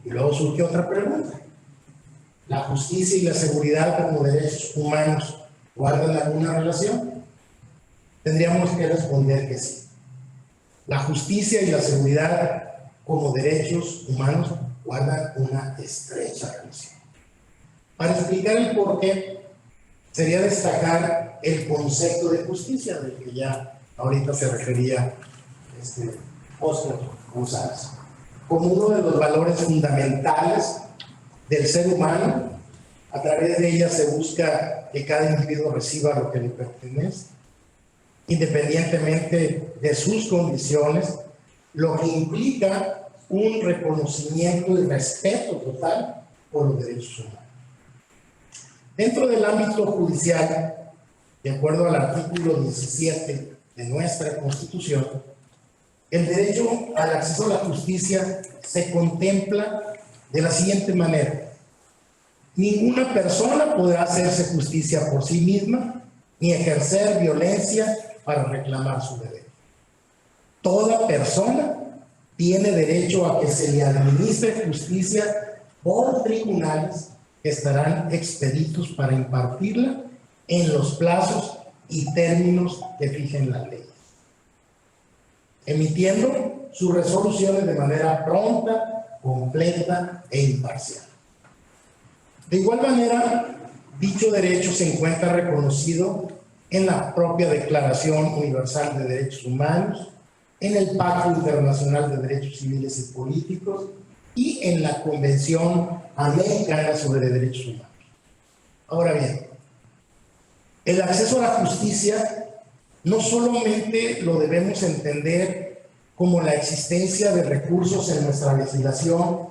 Y luego surge otra pregunta: ¿la justicia y la seguridad como derechos humanos guardan alguna relación? Tendríamos que responder que sí. La justicia y la seguridad como derechos humanos guardan una estrecha relación. Para explicar el porqué, sería destacar el concepto de justicia, del que ya ahorita se refería Óscar González, como uno de los valores fundamentales del ser humano. A través de ella se busca que cada individuo reciba lo que le pertenece, independientemente de sus condiciones, lo que implica un reconocimiento y respeto total por los derechos humanos. Dentro del ámbito judicial, de acuerdo al artículo 17 de nuestra Constitución, el derecho al acceso a la justicia se contempla de la siguiente manera: ninguna persona podrá hacerse justicia por sí misma ni ejercer violencia para reclamar su derecho. Toda persona tiene derecho a que se le administre justicia por tribunales que estarán expeditos para impartirla en los plazos y términos que fijen la ley, emitiendo sus resoluciones de manera pronta, completa e imparcial. De igual manera, dicho derecho se encuentra reconocido en la propia Declaración Universal de Derechos Humanos, en el Pacto Internacional de Derechos Civiles y Políticos y en la Convención Americana sobre Derechos Humanos. Ahora bien, el acceso a la justicia no solamente lo debemos entender como la existencia de recursos en nuestra legislación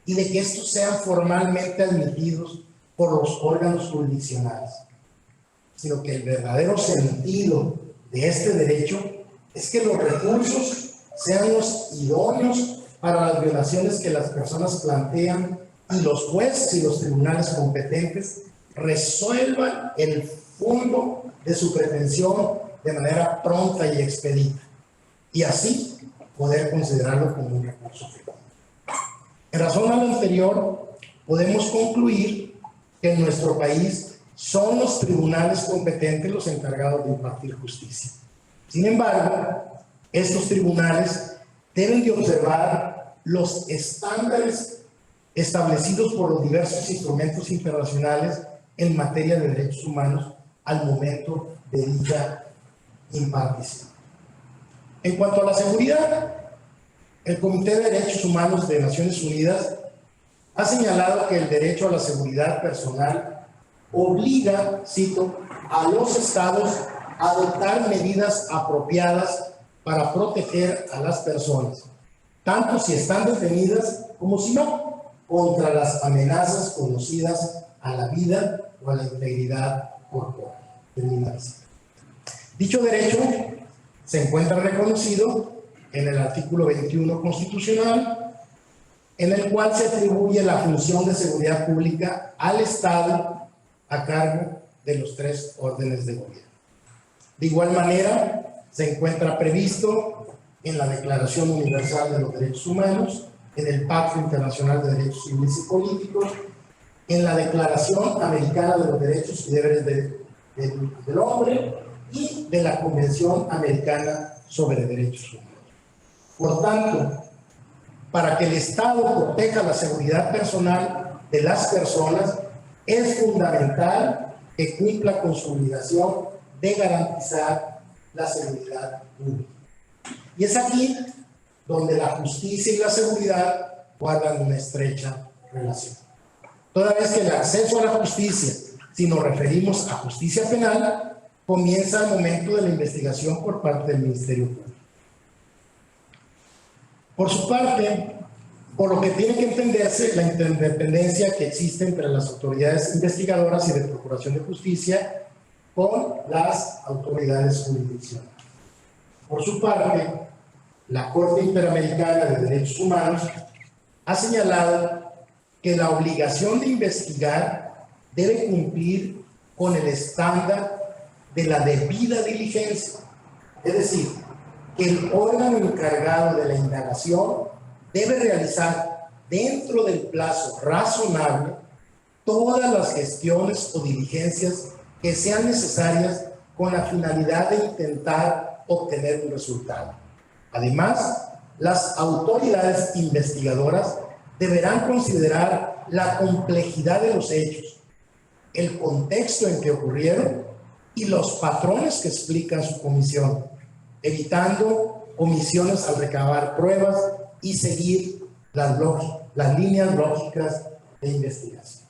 y de que estos sean formalmente admitidos por los órganos jurisdiccionales, sino que el verdadero sentido de este derecho es que los recursos sean los idóneos para las violaciones que las personas plantean y los jueces y los tribunales competentes resuelvan el fondo de su pretensión de manera pronta y expedita, y así poder considerarlo como un recurso final. En razón a lo anterior, podemos concluir que en nuestro país son los tribunales competentes los encargados de impartir justicia. Sin embargo, estos tribunales deben de observar los estándares establecidos por los diversos instrumentos internacionales en materia de derechos humanos al momento de dicha impartición. En cuanto a la seguridad, el Comité de Derechos Humanos de Naciones Unidas ha señalado que el derecho a la seguridad personal obliga, cito, a los estados a adoptar medidas apropiadas para proteger a las personas, tanto si están detenidas como si no, contra las amenazas conocidas a la vida o a la integridad corporal. Dicho derecho se encuentra reconocido en el artículo 21 constitucional, en el cual se atribuye la función de seguridad pública al Estado a cargo de los 3 órdenes de gobierno. De igual manera, se encuentra previsto en la Declaración Universal de los Derechos Humanos, en el Pacto Internacional de Derechos Civiles y Políticos, en la Declaración Americana de los Derechos y Deberes del Hombre y de la Convención Americana sobre Derechos Humanos. Por tanto, para que el Estado proteja la seguridad personal de las personas, es fundamental que cumpla con su obligación de garantizar la seguridad pública. Y es aquí donde la justicia y la seguridad guardan una estrecha relación. Toda vez que el acceso a la justicia, si nos referimos a justicia penal, comienza el momento de la investigación por parte del Ministerio Público. Por su parte, por lo que tiene que entenderse la interdependencia que existe entre las autoridades investigadoras y de procuración de justicia con las autoridades jurisdiccionales. Por su parte, la Corte Interamericana de Derechos Humanos ha señalado que la obligación de investigar debe cumplir con el estándar de la debida diligencia, es decir, que el órgano encargado de la indagación debe realizar dentro del plazo razonable todas las gestiones o diligencias que sean necesarias con la finalidad de intentar obtener un resultado. Además, las autoridades investigadoras deberán considerar la complejidad de los hechos, el contexto en que ocurrieron y los patrones que explican su comisión, evitando omisiones al recabar pruebas y seguir las líneas lógicas de investigación.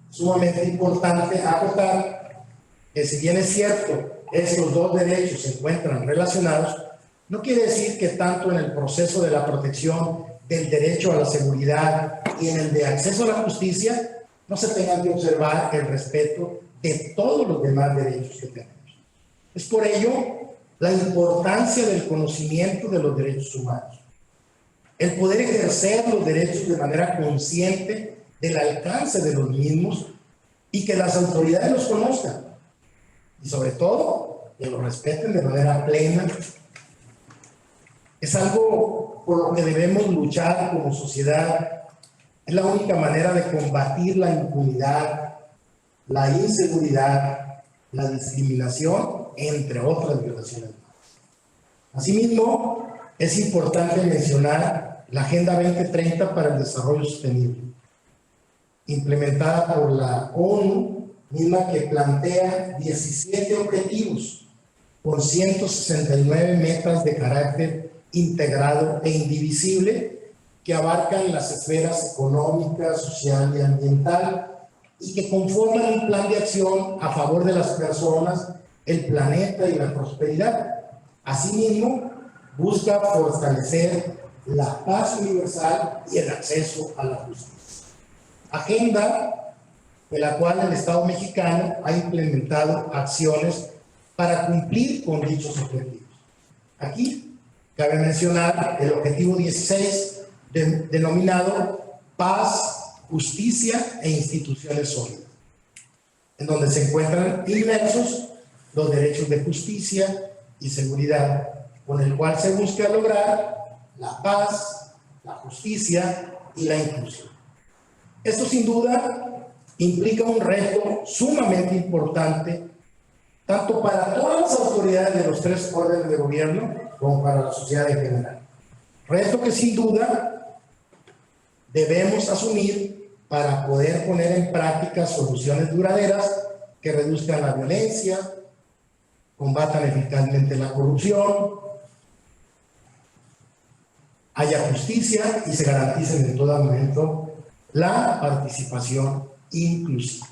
Sumamente importante acotar que, si bien es cierto, estos dos derechos se encuentran relacionados, no quiere decir que tanto en el proceso de la protección del derecho a la seguridad y en el de acceso a la justicia no se tengan que observar el respeto de todos los demás derechos que tenemos. Es por ello la importancia del conocimiento de los derechos humanos, el poder ejercer los derechos de manera consciente del alcance de los mismos y que las autoridades los conozcan y, sobre todo, que los respeten de manera plena. Es algo por lo que debemos luchar como sociedad. Es la única manera de combatir la impunidad, la inseguridad, la discriminación, entre otras violaciones. Asimismo, es importante mencionar la Agenda 2030 para el Desarrollo Sostenible, implementada por la ONU, misma que plantea 17 objetivos con 169 metas de carácter integrado e indivisible que abarcan las esferas económica, social y ambiental y que conforman un plan de acción a favor de las personas, el planeta y la prosperidad. Asimismo, busca fortalecer la paz universal y el acceso a la justicia. Agenda de la cual el Estado mexicano ha implementado acciones para cumplir con dichos objetivos. Aquí cabe mencionar el objetivo 16, denominado Paz, Justicia e Instituciones Sólidas, en donde se encuentran inmersos los derechos de justicia y seguridad, con el cual se busca lograr la paz, la justicia y la inclusión. Esto sin duda implica un reto sumamente importante, tanto para todas las autoridades de los tres órdenes de gobierno como para la sociedad en general. Reto que sin duda debemos asumir para poder poner en práctica soluciones duraderas que reduzcan la violencia, combatan eficazmente la corrupción, haya justicia y se garanticen en todo momento la participación inclusiva.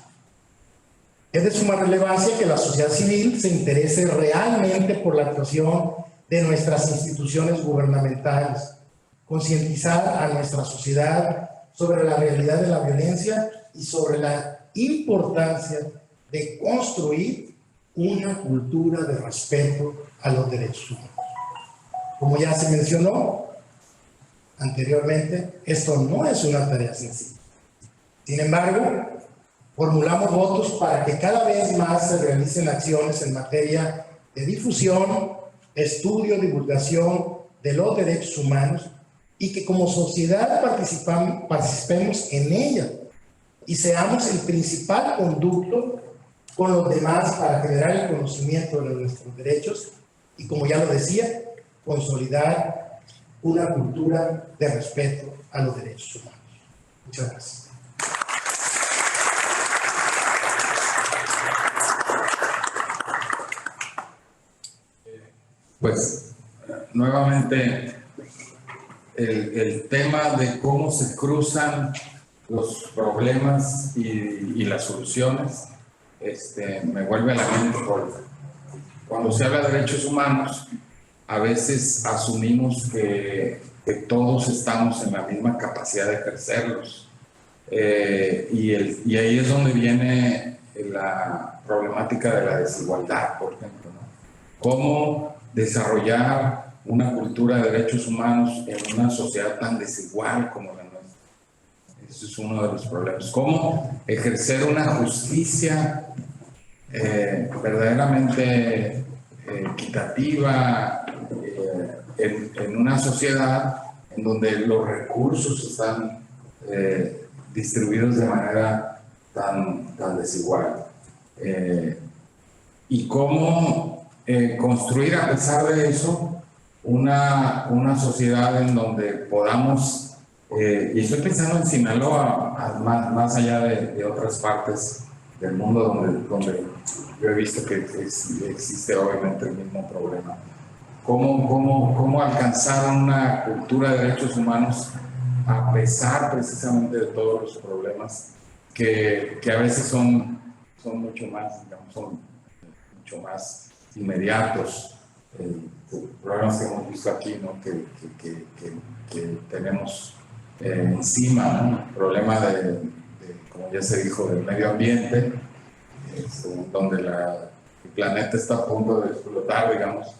Es de suma relevancia que la sociedad civil se interese realmente por la actuación de nuestras instituciones gubernamentales, concientizar a nuestra sociedad sobre la realidad de la violencia y sobre la importancia de construir una cultura de respeto a los derechos humanos. Como ya se mencionó anteriormente, esto no es una tarea sencilla. Sin embargo, formulamos votos para que cada vez más se realicen acciones en materia de difusión, estudio, divulgación de los derechos humanos y que como sociedad participemos en ella y seamos el principal conducto con los demás para generar el conocimiento de nuestros derechos y, como ya lo decía, consolidar una cultura de respeto a los derechos humanos. Muchas gracias. Pues nuevamente el tema de cómo se cruzan los problemas y las soluciones me vuelve a la mente, porque cuando se habla de derechos humanos, a veces asumimos que todos estamos en la misma capacidad de ejercerlos. Y ahí es donde viene la problemática de la desigualdad, por ejemplo, ¿no? Cómo desarrollar una cultura de derechos humanos en una sociedad tan desigual como la nuestra. Ese es uno de los problemas. Cómo ejercer una justicia verdaderamente equitativa en una sociedad en donde los recursos están distribuidos de manera tan desigual. Y cómo construir, a pesar de eso, una sociedad en donde podamos, y estoy pensando en Sinaloa, más allá de otras partes del mundo donde yo he visto que existe obviamente el mismo problema. ¿Cómo alcanzar una cultura de derechos humanos a pesar precisamente de todos los problemas que a veces son mucho más, digamos, son mucho más inmediatos, problemas que hemos visto aquí, ¿no? que tenemos encima, ¿no? El problema de, como ya se dijo, del medio ambiente, donde el planeta está a punto de explotar, digamos,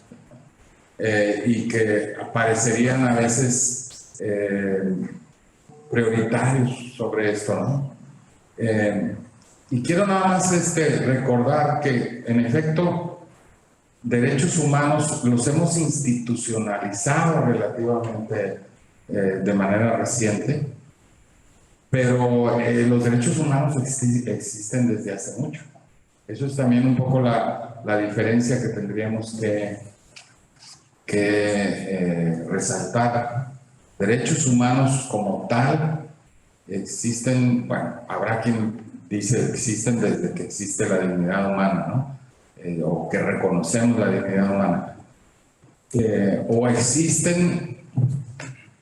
y que aparecerían a veces prioritarios sobre esto, ¿no? Y quiero nada más recordar que, en efecto, derechos humanos los hemos institucionalizado relativamente de manera reciente, pero los derechos humanos existen desde hace mucho. Eso es también un poco la diferencia que tendríamos que resaltar. Derechos humanos como tal existen, bueno, habrá quien dice existen desde que existe la dignidad humana, ¿no? O que reconocemos la dignidad humana. O existen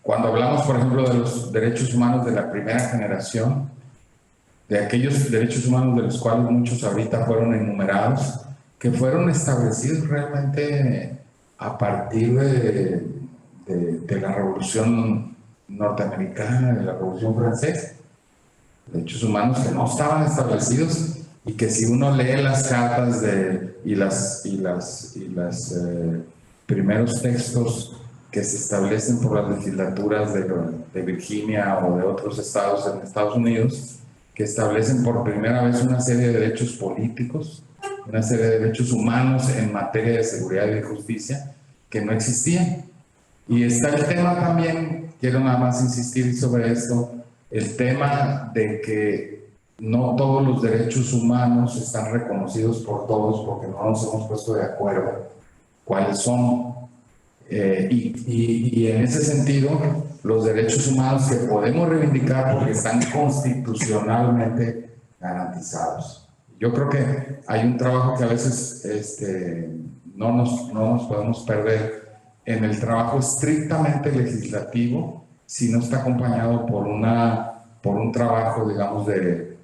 cuando hablamos, por ejemplo, de los derechos humanos de la primera generación, de aquellos derechos humanos de los cuales muchos ahorita fueron enumerados, que fueron establecidos realmente a partir de la Revolución Norteamericana, de la Revolución Francesa. Derechos humanos que no estaban establecidos y que si uno lee las cartas y las primeros textos que se establecen por las legislaturas de Virginia o de otros estados en Estados Unidos, que establecen por primera vez una serie de derechos políticos, una serie de derechos humanos en materia de seguridad y de justicia que no existían. Y está el tema también, quiero nada más insistir sobre esto, el tema de que no todos los derechos humanos están reconocidos por todos porque no nos hemos puesto de acuerdo cuáles son. Y en ese sentido, los derechos humanos que podemos reivindicar porque están constitucionalmente garantizados. Yo creo que hay un trabajo que a veces no nos podemos perder en el trabajo estrictamente legislativo si no está acompañado por un trabajo, digamos, de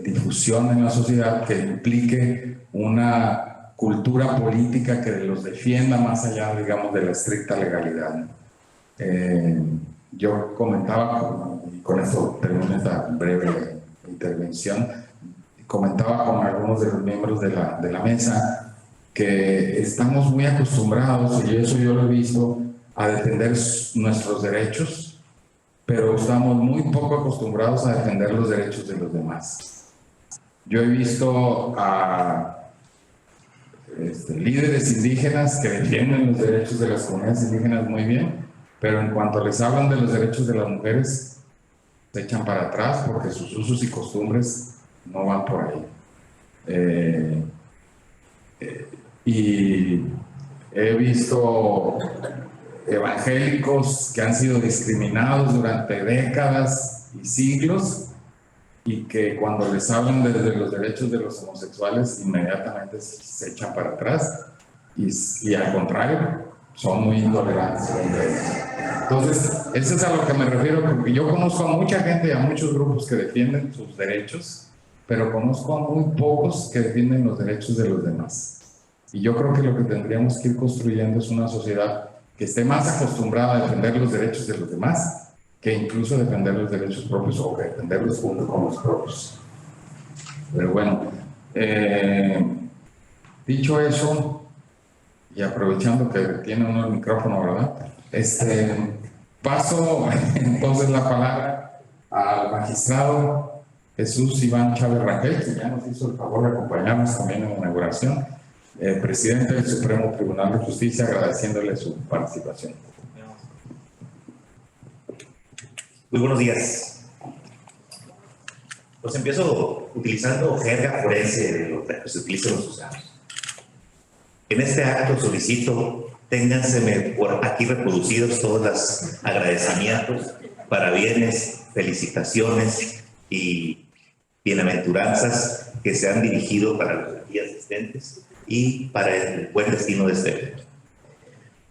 difusión en la sociedad que implique una cultura política que los defienda más allá, digamos, de la estricta legalidad. Yo comentaba, y con esto termino esta breve intervención, comentaba con algunos de los miembros de la mesa que estamos muy acostumbrados, y eso yo lo he visto, a defender nuestros derechos, pero estamos muy poco acostumbrados a defender los derechos de los demás. Yo he visto a líderes indígenas que defienden los derechos de las comunidades indígenas muy bien, pero en cuanto les hablan de los derechos de las mujeres, se echan para atrás porque sus usos y costumbres no van por ahí. Y he visto evangélicos que han sido discriminados durante décadas y siglos, y que cuando les hablan de los derechos de los homosexuales inmediatamente se echan para atrás y al contrario, son muy intolerantes. Entonces, eso es a lo que me refiero, porque yo conozco a mucha gente y a muchos grupos que defienden sus derechos, pero conozco a muy pocos que defienden los derechos de los demás. Y yo creo que lo que tendríamos que ir construyendo es una sociedad que esté más acostumbrada a defender los derechos de los demás que incluso defender los derechos propios o que defenderlos junto con los propios. Pero bueno, dicho eso, y aprovechando que tiene uno el micrófono, ¿verdad? Paso entonces la palabra al magistrado Jesús Iván Chávez Rangel, que ya nos hizo el favor de acompañarnos también en la inauguración, presidente del Supremo Tribunal de Justicia, agradeciéndole su participación. Muy buenos días. Pues empiezo utilizando jerga forense de lo que se utiliza en los juzgados. En este acto solicito, ténganseme por aquí reproducidos todos los agradecimientos, parabienes, felicitaciones y bienaventuranzas que se han dirigido para los aquí asistentes y para el buen destino de este evento.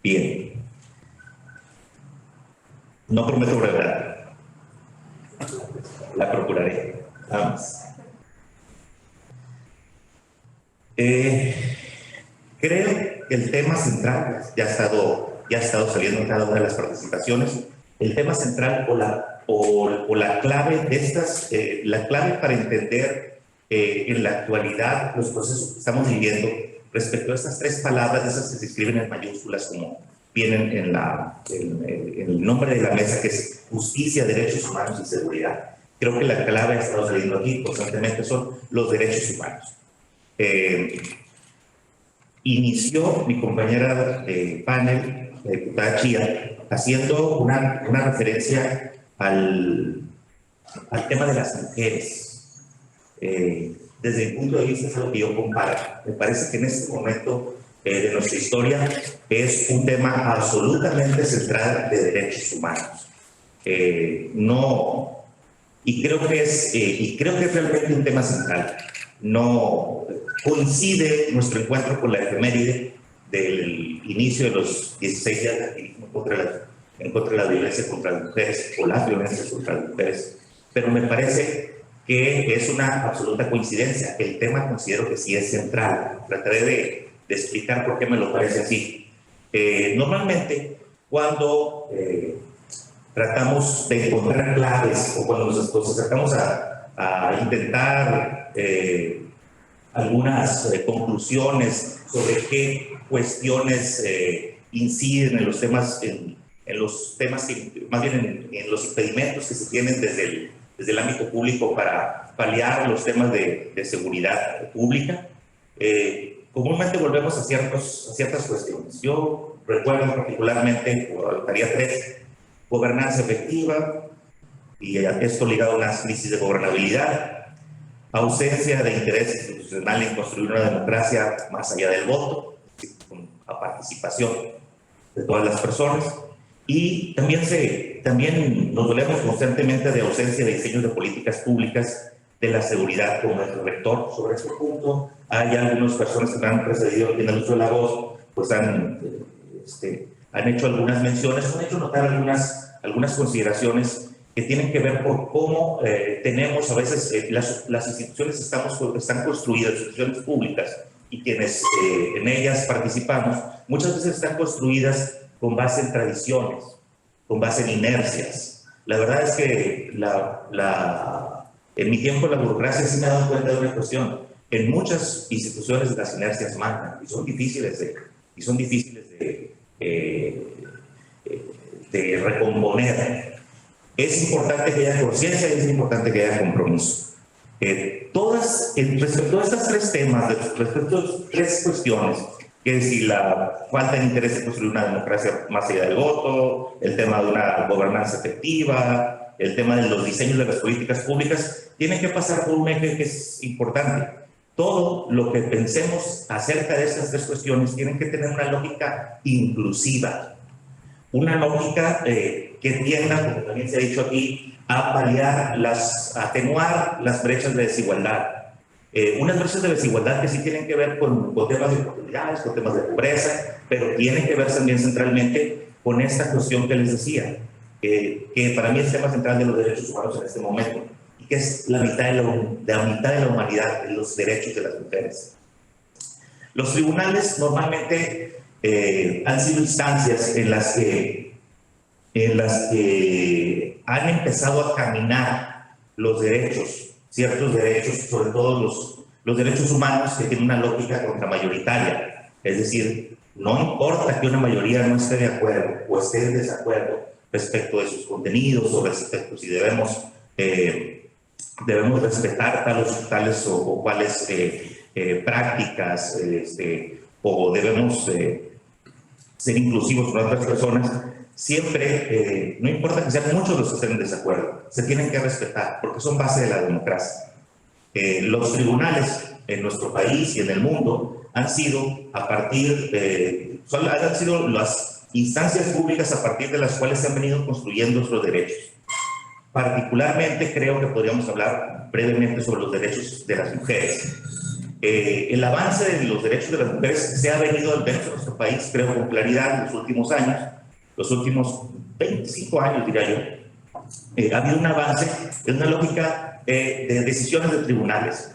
Bien. No prometo brevedad. La procuraré. Vamos. Creo que el tema central ya ha estado saliendo en cada una de las participaciones. El tema central o la clave de estas, la clave para entender en la actualidad los procesos que estamos viviendo respecto a estas tres palabras, esas que se escriben en mayúsculas como vienen en el nombre de la mesa, que es justicia, derechos humanos y seguridad. Creo que la clave ha estado saliendo aquí constantemente son los derechos humanos. Inició mi compañera de panel, la diputada Chía, haciendo una referencia al tema de las mujeres. Desde mi punto de vista es algo que yo comparo. Me parece que en este momento de nuestra historia es un tema absolutamente central de derechos humanos. Y creo que es realmente un tema central. No coincide nuestro encuentro con la efeméride del inicio de los 16 días de activismo en contra de la violencia contra las mujeres o las violencias contra las mujeres, pero me parece que es una absoluta coincidencia. El tema considero que sí es central. Trataré de explicar por qué me lo parece así. Normalmente, cuando tratamos de encontrar claves o cuando nos acercamos a intentar algunas conclusiones sobre qué cuestiones inciden en los temas, más bien en los impedimentos que se tienen desde el ámbito público para paliar los temas de seguridad pública, comúnmente volvemos a ciertas cuestiones. Yo recuerdo particularmente, o anotaría tres: gobernanza efectiva, y esto ligado a una crisis de gobernabilidad; ausencia de interés institucional en construir una democracia más allá del voto, con la participación de todas las personas; y también nos dolemos constantemente de ausencia de diseños de políticas públicas de la seguridad como nuestro rector. Sobre este punto hay algunas personas que me han precedido en el uso de la voz, pues han hecho algunas menciones, han hecho notar algunas consideraciones que tienen que ver por cómo tenemos a veces las instituciones están construidas, instituciones públicas, y quienes en ellas participamos, muchas veces están construidas con base en tradiciones, con base en inercias. La verdad es que en mi tiempo en la burocracia sí me he dado cuenta de una cuestión. En muchas instituciones las inercias mandan y son difíciles de recomponer. Es importante que haya conciencia y es importante que haya compromiso. Respecto a estos tres temas, respecto a estas tres cuestiones, que si la falta de interés de construir una democracia más allá del voto, el tema de una gobernanza efectiva, el tema de los diseños de las políticas públicas, tienen que pasar por un eje que es importante. Todo lo que pensemos acerca de estas tres cuestiones tienen que tener una lógica inclusiva, una lógica que tienda, como también se ha dicho aquí, a paliar, a atenuar las brechas de desigualdad. Unas brechas de desigualdad que sí tienen que ver con temas de oportunidades, con temas de pobreza, pero tienen que ver también centralmente con esta cuestión que les decía, que para mí es el tema central de los derechos humanos en este momento. y que es la mitad de la humanidad, de los derechos de las mujeres. Los tribunales normalmente han sido instancias en las que han empezado a caminar los derechos, ciertos derechos, sobre todo los derechos humanos, que tienen una lógica contramayoritaria. Es decir, no importa que una mayoría no esté de acuerdo o esté en desacuerdo respecto de sus contenidos o respecto si debemos respetar tales o cuales prácticas o debemos ser inclusivos con otras personas. Siempre, no importa que sean muchos los que estén en desacuerdo, se tienen que respetar porque son base de la democracia. Los tribunales en nuestro país y en el mundo han sido han sido las instancias públicas a partir de las cuales se han venido construyendo nuestros derechos. Particularmente creo que podríamos hablar brevemente sobre los derechos de las mujeres. El avance de los derechos de las mujeres se ha venido al menos en nuestro país, creo con claridad, en los últimos años, los últimos 25 años, diría yo. Ha habido un avance en una lógica de decisiones de tribunales.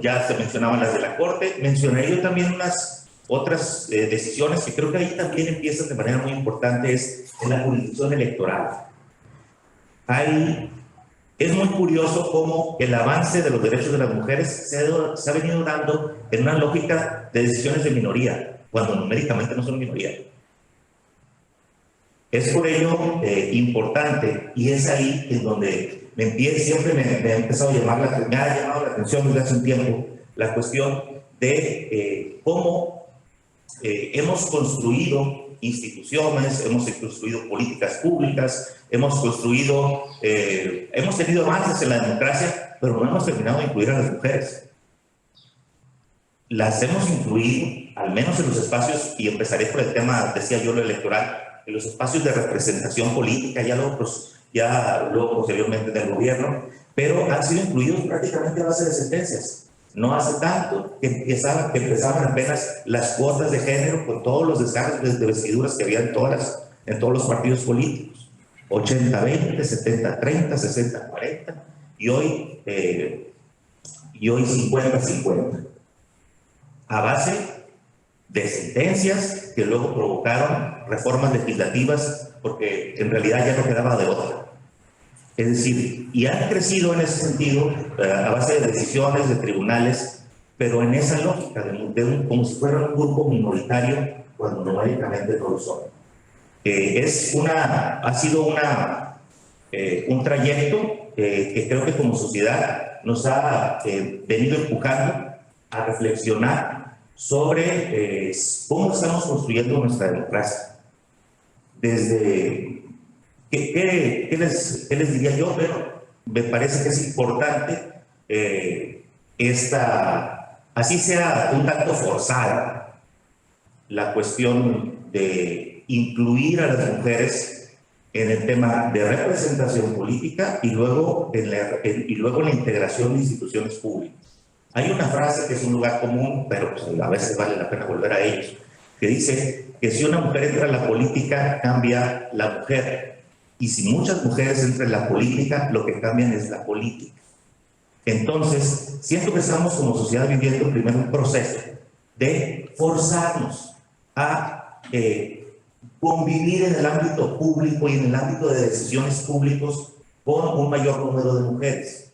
Ya se mencionaban las de la Corte, mencioné yo también unas otras decisiones que creo que ahí también empiezan de manera muy importante, es en la jurisdicción electoral. Es muy curioso cómo el avance de los derechos de las mujeres se ha venido dando en una lógica de decisiones de minoría, cuando numéricamente no son minoría. Es por ello importante, y es ahí en donde siempre me ha empezado a me ha llamado la atención desde hace un tiempo la cuestión de cómo hemos construido instituciones, hemos construido políticas públicas, hemos tenido avances en la democracia, pero no hemos terminado de incluir a las mujeres. Las hemos incluido, al menos en los espacios, y empezaré por el tema, decía yo, lo electoral, en los espacios de representación política, ya luego posteriormente del gobierno, pero han sido incluidos prácticamente a base de sentencias. No hace tanto que empezaban apenas las cuotas de género con todos los descargos de vestiduras que había en todos los partidos políticos. 80-20, 70-30, 60-40 y hoy 50-50. A base de sentencias que luego provocaron reformas legislativas porque en realidad ya no quedaba de otra. Es decir, y han crecido en ese sentido a base de decisiones de tribunales, pero en esa lógica como si fuera un grupo minoritario cuando numéricamente no lo son. Ha sido un trayecto que creo que como sociedad nos ha venido empujando a reflexionar sobre cómo estamos construyendo nuestra democracia. Desde ¿Qué les diría yo? Pero me parece que es importante así sea un tanto forzada la cuestión de incluir a las mujeres en el tema de representación política y luego en la integración de instituciones públicas. Hay una frase que es un lugar común, pero pues a veces vale la pena volver a ellos, que dice que si una mujer entra a la política, cambia la mujer. Y si muchas mujeres entran en la política, lo que cambian es la política. Entonces, siento que estamos como sociedad viviendo primero un proceso de forzarnos a convivir en el ámbito público y en el ámbito de decisiones públicos con un mayor número de mujeres.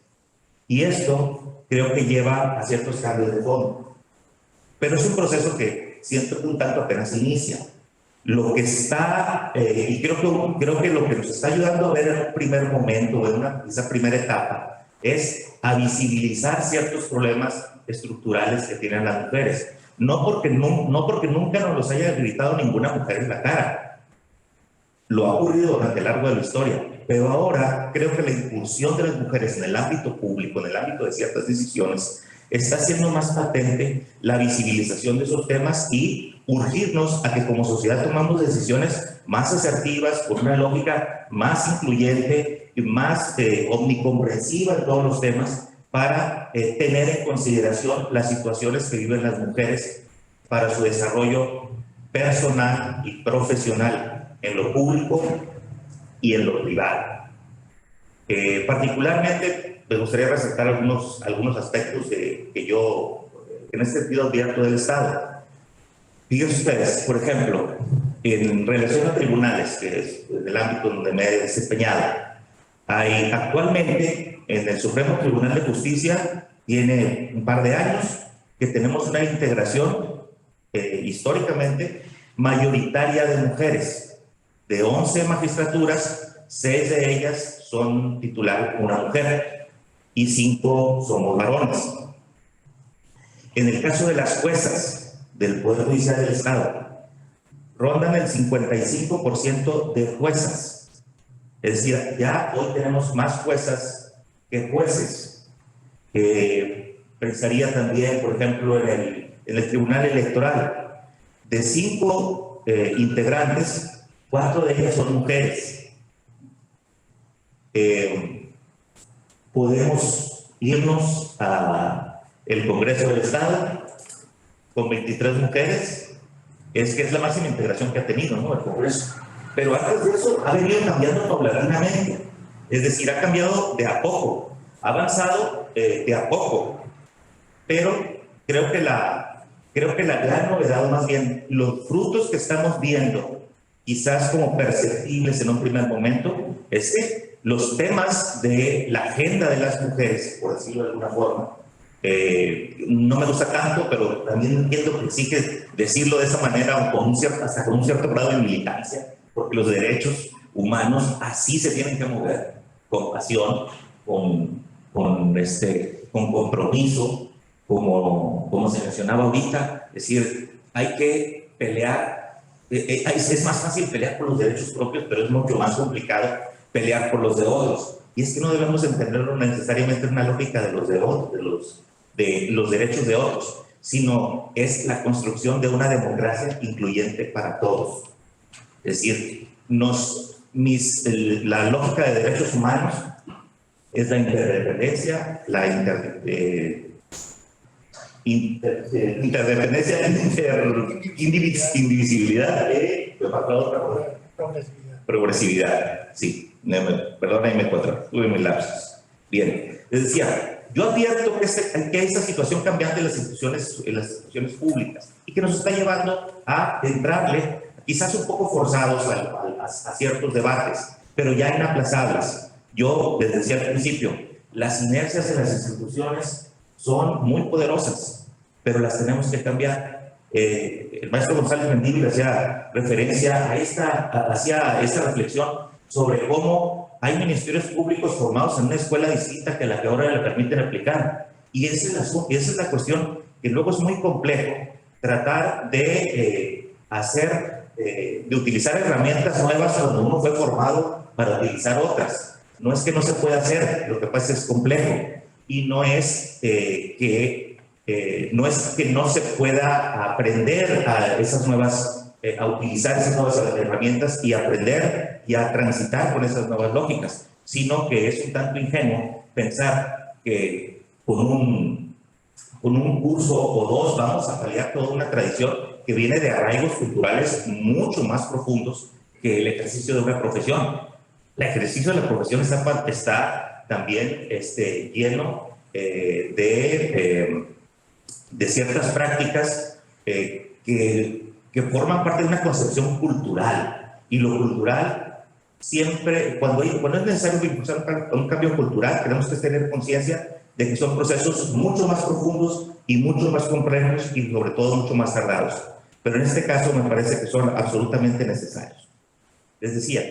Y esto creo que lleva a ciertos cambios de fondo. Pero es un proceso que siento que un tanto apenas inicia. Lo que está, y creo que lo que nos está ayudando a ver en un primer momento, en esa primera etapa, es a visibilizar ciertos problemas estructurales que tienen las mujeres. No porque nunca nos los haya gritado ninguna mujer en la cara. Lo ha ocurrido durante el largo de la historia. Pero ahora creo que la incursión de las mujeres en el ámbito público, en el ámbito de ciertas decisiones, está haciendo más patente la visibilización de esos temas y urgirnos a que como sociedad tomamos decisiones más asertivas, con una lógica más incluyente y más omnicomprensiva en todos los temas para tener en consideración las situaciones que viven las mujeres para su desarrollo personal y profesional en lo público y en lo privado. Particularmente me gustaría resaltar algunos aspectos que yo en este sentido advierto del Estado. Fíjense ustedes, por ejemplo, en relación a tribunales, que es el ámbito donde me he desempeñado, hay actualmente en el Supremo Tribunal de Justicia, tiene un par de años que tenemos una integración históricamente mayoritaria de mujeres. De 11 magistraturas, 6 de ellas son titular una mujer y 5 somos varones. En el caso de las juezas del Poder Judicial del Estado, rondan el 55% de juezas. Es decir, ya hoy tenemos más juezas que jueces. Pensaría también, por ejemplo, en el Tribunal Electoral. De 5 integrantes, 4 de ellas son mujeres. Podemos irnos al Congreso del Estado con 23 mujeres. Es que es la máxima integración que ha tenido, ¿no?, el Congreso. Pero antes de eso ha venido cambiando paulatinamente. Es decir, ha cambiado de a poco, ha avanzado de a poco. Pero creo que la gran novedad, más bien los frutos que estamos viendo, quizás como perceptibles en un primer momento, es que los temas de la agenda de las mujeres, por decirlo de alguna forma, no me gusta tanto, pero también entiendo que exige decirlo de esa manera, hasta con un cierto grado de militancia, porque los derechos humanos así se tienen que mover, con pasión, con compromiso, como se mencionaba ahorita. Es decir, hay que pelear. Es más fácil pelear por los derechos propios, pero es mucho más complicado pelear por los de otros. Y es que no debemos entenderlo necesariamente en una lógica de los derechos de otros, sino es la construcción de una democracia incluyente para todos. Es decir, la lógica de derechos humanos es la interdependencia, indivisibilidad, progresividad. Sí, perdón, ahí me tuve mis lapsos. Bien, les decía, yo advierto que hay esta situación cambiante en las instituciones públicas y que nos está llevando a entrarle, quizás un poco forzados a ciertos debates, pero ya inaplazables. Yo les decía al principio, las inercias en las instituciones son muy poderosas, pero las tenemos que cambiar. El maestro González Mendívil hacía referencia hacía esta reflexión sobre cómo hay ministerios públicos formados en una escuela distinta que la que ahora le permiten aplicar. Y esa es la cuestión, que luego es muy complejo tratar de utilizar herramientas nuevas cuando uno fue formado para utilizar otras. No es que no se pueda hacer, lo que pasa es complejo. Y no es que no se pueda aprender a utilizar esas nuevas herramientas y aprender y a transitar con esas nuevas lógicas, sino que es un tanto ingenuo pensar que con un curso o dos vamos a paliar toda una tradición que viene de arraigos culturales mucho más profundos que el ejercicio de una profesión. El ejercicio de la profesión está también lleno de ciertas prácticas que forman parte de una concepción cultural. Y lo cultural siempre, cuando es necesario impulsar un cambio cultural, tenemos que tener conciencia de que son procesos mucho más profundos y mucho más complejos y sobre todo mucho más tardados. Pero en este caso me parece que son absolutamente necesarios. Les decía,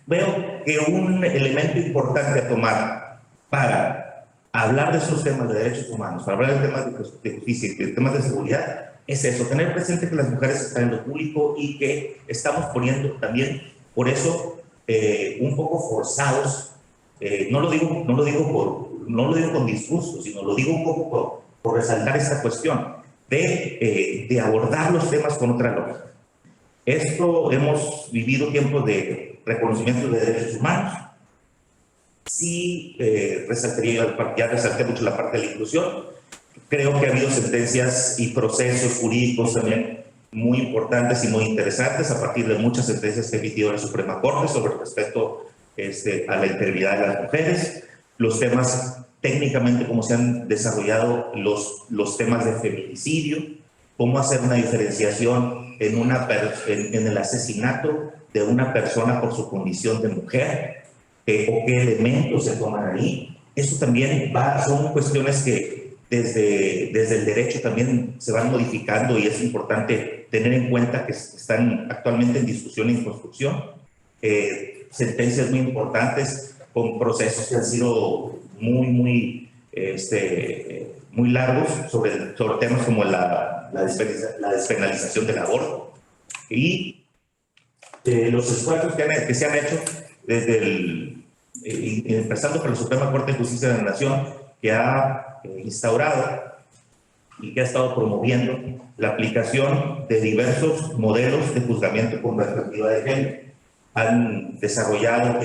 veo que un elemento importante a tomar para hablar de esos temas de derechos humanos, para hablar de temas de justicia y de temas de seguridad, es eso, tener presente que las mujeres están en lo público y que estamos poniendo también, por eso, un poco forzados, no lo digo con disgusto, sino lo digo un poco por resaltar esta cuestión de abordar los temas con otra lógica. Hemos vivido tiempos de reconocimiento de derechos humanos. Sí, ya resalté mucho la parte de la inclusión. Creo que ha habido sentencias y procesos jurídicos también muy importantes y muy interesantes a partir de muchas sentencias que ha emitido la Suprema Corte sobre el respeto a la integridad de las mujeres, los temas técnicamente cómo se han desarrollado los temas de feminicidio, cómo hacer una diferenciación en el asesinato de una persona por su condición de mujer, o qué elementos se toman ahí. Eso también son cuestiones que desde el derecho también se van modificando y es importante tener en cuenta que están actualmente en discusión y en construcción. Sentencias muy importantes con procesos que han sido muy largos sobre temas como la despenalización del aborto. Y los esfuerzos que se han hecho desde empezando por la Suprema Corte de Justicia de la Nación, que ha instaurado y que ha estado promoviendo la aplicación de diversos modelos de juzgamiento con perspectiva de género. Han desarrollado,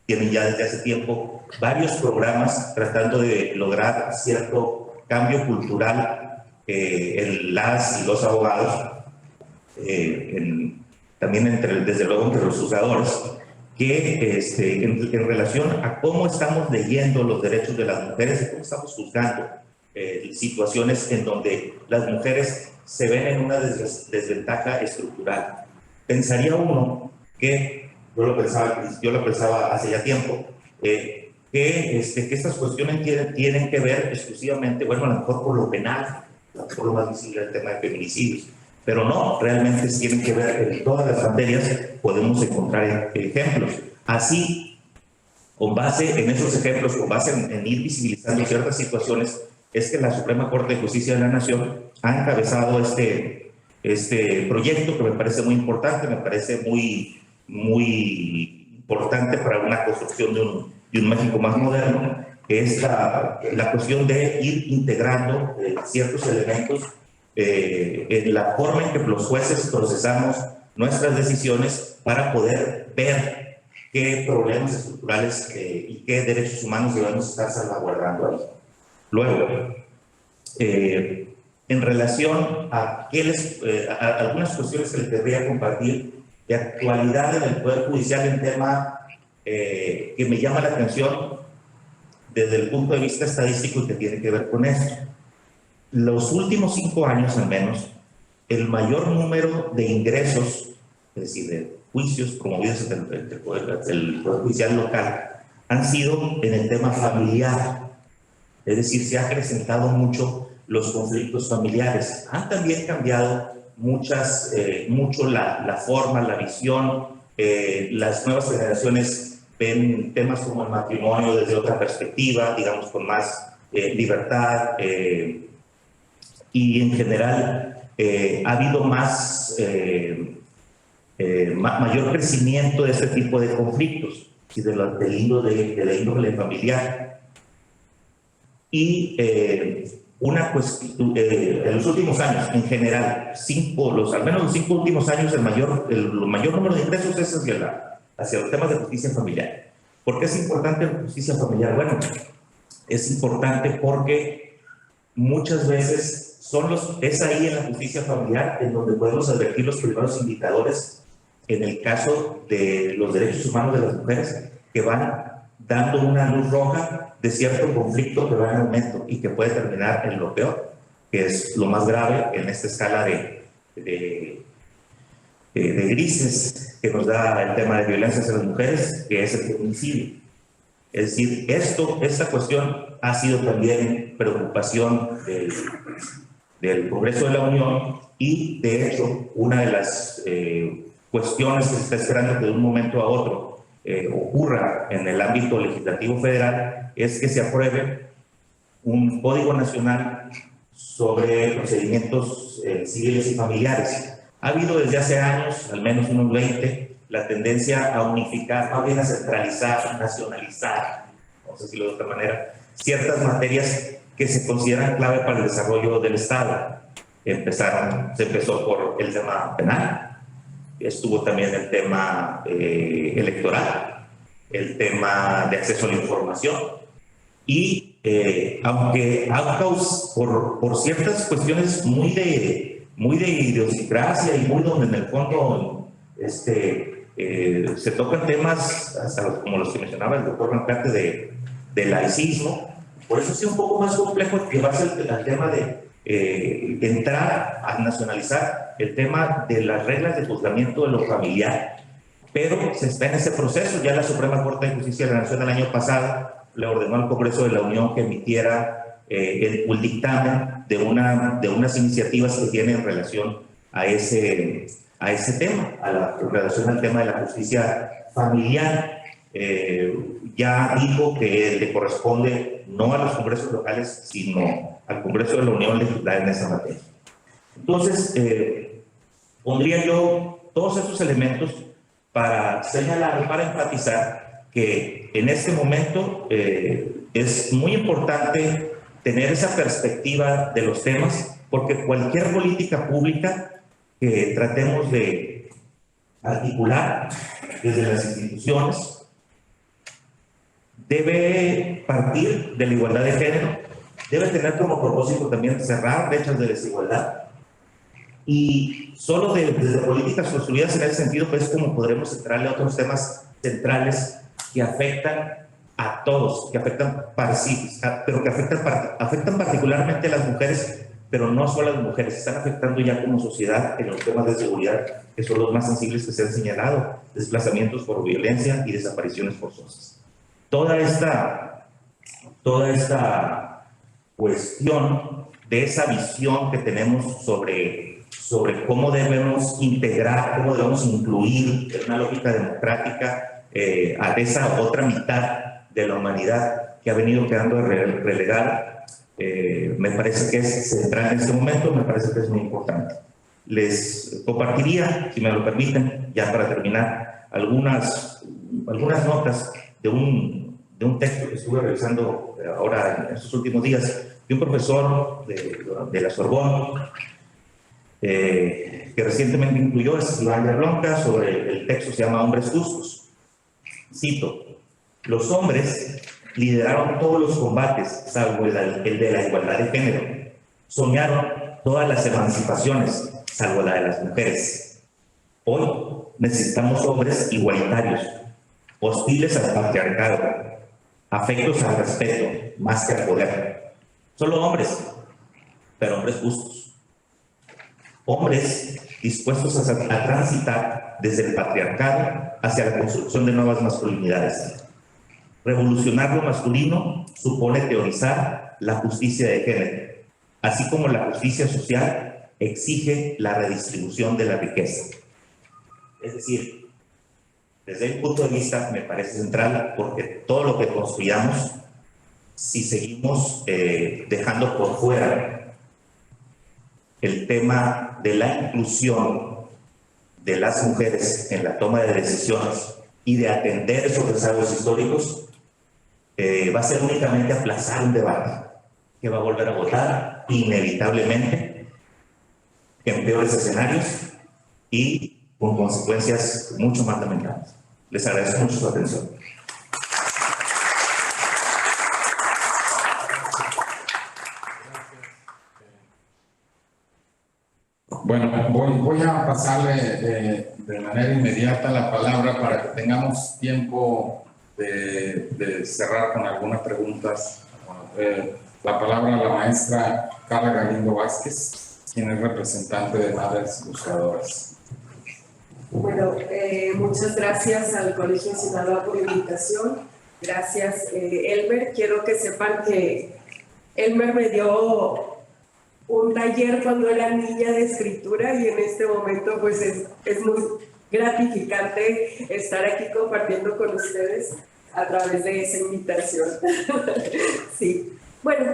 tienen ya desde hace tiempo, varios programas tratando de lograr cierto cambio cultural en las y los abogados, también desde luego entre los juzgadores, que en relación a cómo estamos leyendo los derechos de las mujeres y cómo estamos juzgando situaciones en donde las mujeres se ven en una desventaja estructural. Pensaría uno que, yo lo pensaba hace ya tiempo, que estas cuestiones tienen que ver exclusivamente, bueno, a lo mejor por lo penal, por lo más visible el tema de feminicidios, pero no, realmente tienen que ver en todas las materias, podemos encontrar ejemplos. Así, con base en esos ejemplos, con base en ir visibilizando ciertas situaciones, es que la Suprema Corte de Justicia de la Nación ha encabezado este proyecto que me parece muy importante, me parece muy importante para una construcción de un México más moderno, que es la cuestión de ir integrando ciertos elementos en la forma en que los jueces procesamos nuestras decisiones para poder ver qué problemas estructurales y qué derechos humanos debemos estar salvaguardando ahí. Luego, en relación a algunas cuestiones que les querría compartir de actualidad en el Poder Judicial, en tema que me llama la atención desde el punto de vista estadístico y que tiene que ver con esto. Los últimos 5 años al menos, el mayor número de ingresos, es decir, de juicios promovidos ante el Poder Judicial local, han sido en el tema familiar. Es decir, se ha acrecentado mucho los conflictos familiares. Han también cambiado mucho la forma, la visión. Las nuevas generaciones ven temas como el matrimonio desde otra perspectiva, digamos, con más libertad. Y en general ha habido mayor crecimiento de este tipo de conflictos y de la índole familiar. Y en los últimos años, en general, al menos los 5 últimos años, el mayor número de ingresos es hacia los temas de justicia familiar. ¿Por qué es importante la justicia familiar? Bueno, es importante porque muchas veces es ahí en la justicia familiar en donde podemos advertir los primeros indicadores en el caso de los derechos humanos de las mujeres, que van dando una luz roja de cierto conflicto que va en aumento y que puede terminar en lo peor, que es lo más grave en esta escala de grises que nos da el tema de violencia hacia las mujeres, que es el feminicidio. Es decir, esta cuestión ha sido también preocupación del Congreso de la Unión y, de hecho, una de las cuestiones que se está esperando que de un momento a otro ocurra en el ámbito legislativo federal es que se apruebe un Código Nacional sobre procedimientos civiles y familiares. Ha habido desde hace años, al menos unos 20, la tendencia a unificar, más bien a centralizar, nacionalizar, no sé si lo de otra manera, ciertas materias que se consideran clave para el desarrollo del Estado. Se empezó por el tema penal, estuvo también el tema electoral, el tema de acceso a la información, y aunque por ciertas cuestiones muy de idiosincrasia y muy donde en el fondo se tocan temas hasta como los que mencionaba el doctor Lancarte de laicismo. Por eso sí es un poco más complejo llevarse al tema de entrar a nacionalizar el tema de las reglas de juzgamiento de lo familiar, pero se está en ese proceso. Ya la Suprema Corte de Justicia de la Nación el año pasado le ordenó al Congreso de la Unión que emitiera el dictamen de unas iniciativas que tienen en relación a ese tema, en relación al tema de la justicia familiar. Ya dijo que le corresponde no a los congresos locales, sino al Congreso de la Unión legislar en esa materia. Entonces, pondría yo todos estos elementos para señalar, para enfatizar que en este momento es muy importante tener esa perspectiva de los temas, porque cualquier política pública que tratemos de articular desde las instituciones debe partir de la igualdad de género, debe tener como propósito también cerrar brechas de desigualdad, y solo desde políticas construidas en ese sentido pues como podremos entrarle a otros temas centrales que afectan a todos, que afectan pero que afectan particularmente a las mujeres, pero no solo a las mujeres, están afectando ya como sociedad en los temas de seguridad, que son los más sensibles que se han señalado: desplazamientos por violencia y desapariciones forzosas. Toda esta cuestión de esa visión que tenemos sobre cómo debemos integrar, cómo debemos incluir en una lógica democrática a esa otra mitad de la humanidad que ha venido quedando relegada, me parece que es central en este momento, me parece que es muy importante. Les compartiría, si me lo permiten, ya para terminar, algunas notas de un texto que estuve revisando ahora en estos últimos días, de un profesor de la Sorbonne, que recientemente incluyó, es Iván Blanca, sobre el texto, se llama Hombres Justos. Cito: los hombres lideraron todos los combates, salvo el de la igualdad de género. Soñaron todas las emancipaciones, salvo la de las mujeres. Hoy necesitamos hombres igualitarios, hostiles al patriarcado, afectos al respeto más que al poder. Solo hombres, pero hombres justos. Hombres dispuestos a transitar desde el patriarcado hacia la construcción de nuevas masculinidades. Revolucionar lo masculino supone teorizar la justicia de género, así como la justicia social exige la redistribución de la riqueza. Es decir, desde mi punto de vista me parece central, porque todo lo que construyamos, si seguimos dejando por fuera el tema de la inclusión de las mujeres en la toma de decisiones y de atender esos rezagos históricos, va a ser únicamente aplazar un debate que va a volver a votar inevitablemente en peores escenarios y con consecuencias mucho más lamentables. Les agradezco mucho su atención. Bueno, voy a pasarle de manera inmediata la palabra para que tengamos tiempo de cerrar con algunas preguntas. La palabra a la maestra Carla Galindo Vázquez, quien es representante de Madres Buscadoras. Bueno, muchas gracias al Colegio de Sinaloa por la invitación. Gracias, Elmer. Quiero que sepan que Elmer me dio un taller cuando era niña de escritura y en este momento pues es muy gratificante estar aquí compartiendo con ustedes a través de esa invitación. Sí. Bueno,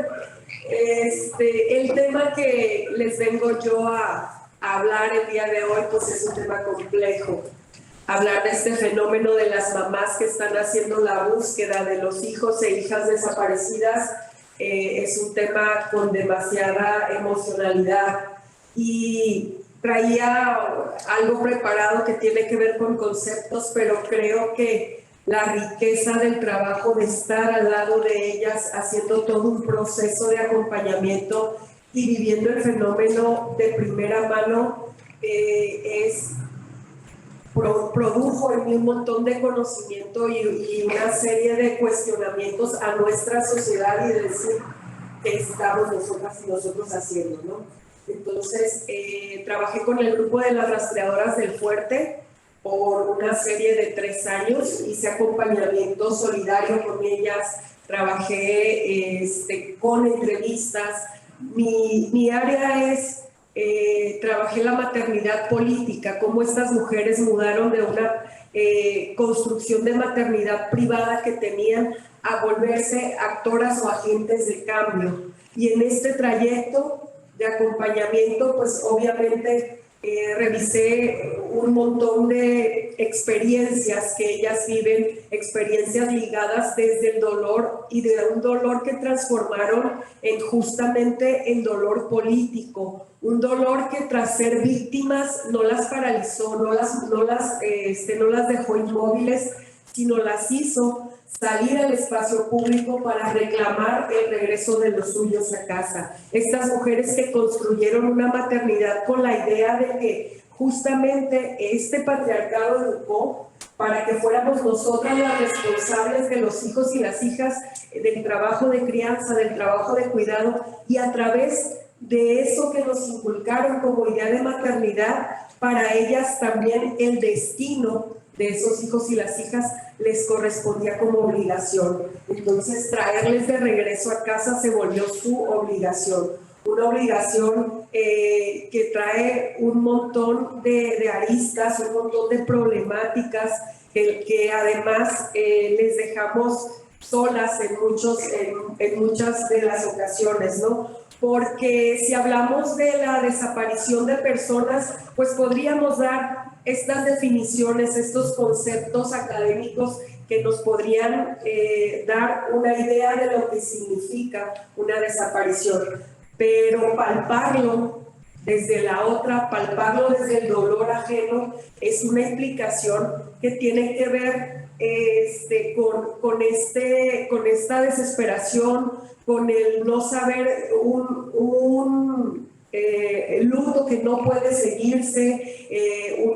el tema que les vengo yo a hablar el día de hoy pues es un tema complejo. Hablar de este fenómeno de las mamás que están haciendo la búsqueda de los hijos e hijas desaparecidas es un tema con demasiada emocionalidad y traía algo preparado que tiene que ver con conceptos, pero creo que la riqueza del trabajo de estar al lado de ellas haciendo todo un proceso de acompañamiento y viviendo el fenómeno de primera mano es produjo en mí un montón de conocimiento y una serie de cuestionamientos a nuestra sociedad y de decir qué estamos nosotras y nosotros haciendo, ¿no? Entonces, trabajé con el grupo de las rastreadoras del Fuerte por una serie de 3 años, hice acompañamiento solidario con ellas, trabajé con entrevistas. Mi área es, trabajé la maternidad política, cómo estas mujeres mudaron de una construcción de maternidad privada que tenían a volverse actoras o agentes de cambio. Y en este trayecto de acompañamiento, pues obviamente revisé un montón de experiencias que ellas viven, experiencias ligadas desde el dolor y de un dolor que transformaron en justamente el dolor político, un dolor que tras ser víctimas no las paralizó, no las dejó inmóviles, sino las hizo salir al espacio público para reclamar el regreso de los suyos a casa. Estas mujeres que construyeron una maternidad con la idea de que justamente este patriarcado educó para que fuéramos nosotras las responsables de los hijos y las hijas, del trabajo de crianza, del trabajo de cuidado, y a través de eso que nos inculcaron como idea de maternidad, para ellas también el destino de esos hijos y las hijas les correspondía como obligación. Entonces, traerles de regreso a casa se volvió su obligación. Una obligación que trae un montón de aristas, un montón de problemáticas que además les dejamos solas en muchas de las ocasiones, ¿no? Porque si hablamos de la desaparición de personas, pues podríamos dar estas definiciones, estos conceptos académicos que nos podrían dar una idea de lo que significa una desaparición, pero palparlo desde la otra, palparlo desde el dolor ajeno, es una implicación que tiene que ver con esta desesperación, con el no saber un luto que no puede seguirse,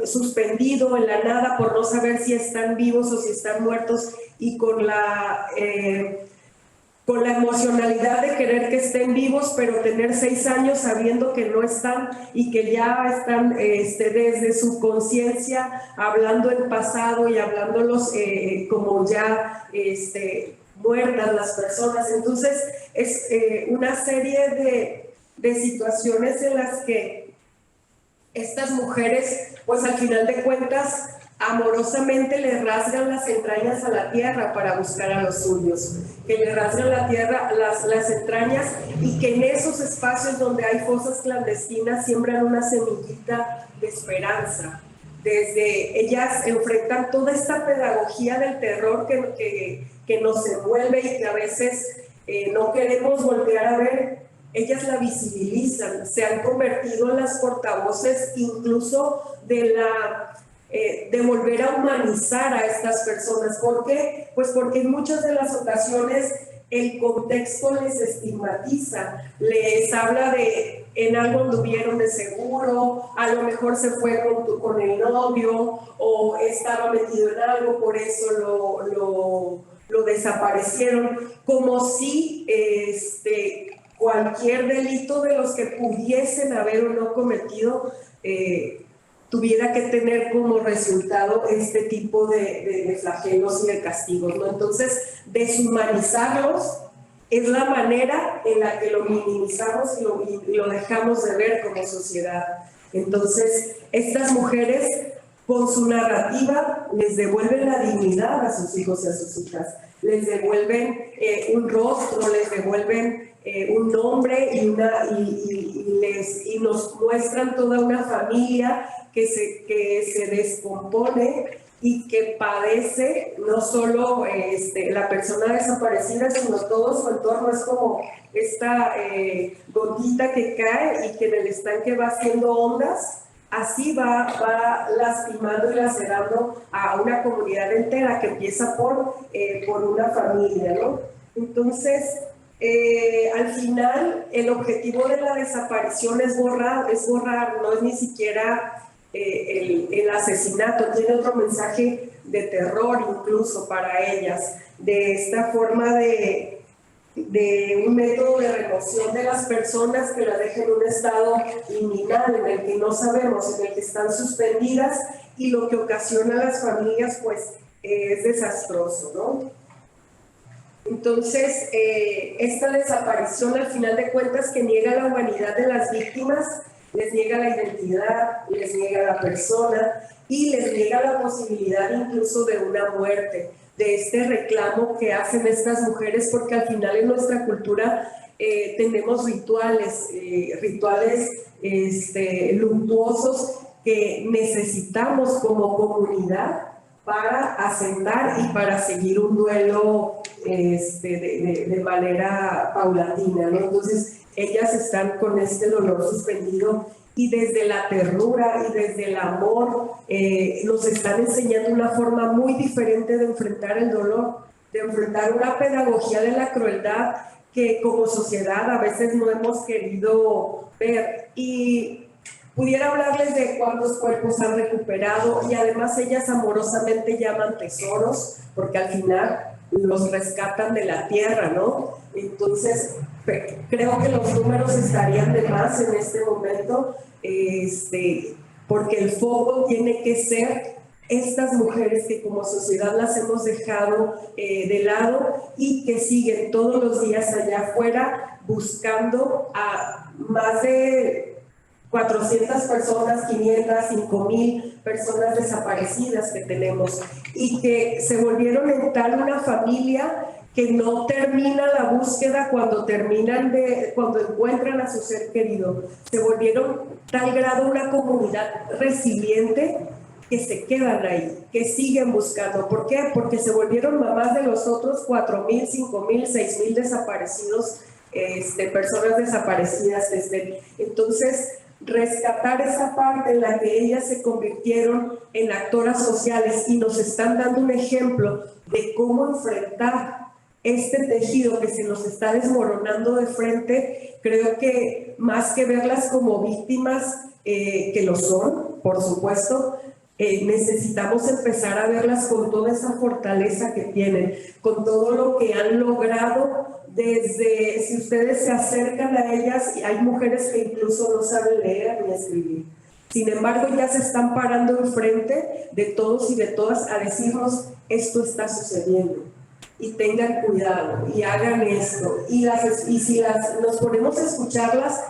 suspendido en la nada por no saber si están vivos o si están muertos, y con la emocionalidad de querer que estén vivos, pero tener 6 años sabiendo que no están y que ya están desde su conciencia hablando en pasado y hablándolos como ya muertas las personas. Entonces es una serie de situaciones en las que estas mujeres, pues al final de cuentas, amorosamente le rasgan las entrañas a la tierra para buscar a los suyos, que le rasgan la tierra, las entrañas, y que en esos espacios donde hay fosas clandestinas siembran una semillita de esperanza. Desde ellas enfrentan toda esta pedagogía del terror que nos envuelve y que a veces no queremos voltear a ver. Ellas la visibilizan, se han convertido en las portavoces incluso de volver a humanizar a estas personas. ¿Por qué? Pues porque en muchas de las ocasiones el contexto les estigmatiza, les habla de en algo anduvieron de seguro, a lo mejor se fue con el novio o estaba metido en algo, por eso lo desaparecieron, como si cualquier delito de los que pudiesen haber o no cometido tuviera que tener como resultado este tipo de flagelos y de castigos, ¿no? Entonces, deshumanizarlos es la manera en la que lo minimizamos y lo dejamos de ver como sociedad. Entonces, estas mujeres, con su narrativa, les devuelven la dignidad a sus hijos y a sus hijas, les devuelven un rostro, les devuelven un nombre y nos muestran toda una familia que se descompone y que padece no solo la persona desaparecida, sino todo su entorno. Es como esta gotita que cae y que en el estanque va haciendo ondas. Así va lastimando y lacerando a una comunidad entera que empieza por una familia, ¿no? Entonces, al final, el objetivo de la desaparición es borrar, no es ni siquiera el asesinato, tiene otro mensaje de terror incluso para ellas, de esta forma de un método de remoción de las personas que las deja en un estado liminal en el que no sabemos, en el que están suspendidas, y lo que ocasiona a las familias pues es desastroso, ¿no? Entonces, esta desaparición al final de cuentas que niega la humanidad de las víctimas, les niega la identidad, les niega la persona y les niega la posibilidad incluso de una muerte, de este reclamo que hacen estas mujeres, porque al final en nuestra cultura tenemos rituales luctuosos que necesitamos como comunidad para asentar y para seguir un duelo de manera paulatina, ¿no? Entonces ellas están con este dolor suspendido y desde la ternura y desde el amor nos están enseñando una forma muy diferente de enfrentar el dolor, de enfrentar una pedagogía de la crueldad que como sociedad a veces no hemos querido ver. Y pudiera hablarles de cuántos cuerpos han recuperado y además ellas amorosamente llaman tesoros, porque al final los rescatan de la tierra, ¿no? Entonces, creo que los números estarían de más en este momento, porque el foco tiene que ser estas mujeres que como sociedad las hemos dejado de lado y que siguen todos los días allá afuera buscando a más de 400 personas, 500, 5,000 personas desaparecidas que tenemos y que se volvieron en tal una familia que no termina la búsqueda cuando encuentran a su ser querido. Se volvieron tal grado una comunidad resiliente que se quedan ahí, que siguen buscando. ¿Por qué? Porque se volvieron mamás de los otros 4,000, 5,000, 6,000 desaparecidos, personas desaparecidas. Entonces, rescatar esa parte en la que ellas se convirtieron en actoras sociales y nos están dando un ejemplo de cómo enfrentar este tejido que se nos está desmoronando de frente. Creo que más que verlas como víctimas, que lo son, por supuesto, necesitamos empezar a verlas con toda esa fortaleza que tienen, con todo lo que han logrado. Desde, si ustedes se acercan a ellas, hay mujeres que incluso no saben leer ni escribir. Sin embargo, ya se están parando enfrente de todos y de todas a decirnos, esto está sucediendo. Y tengan cuidado, y hagan esto. Y si nos ponemos a escucharlas,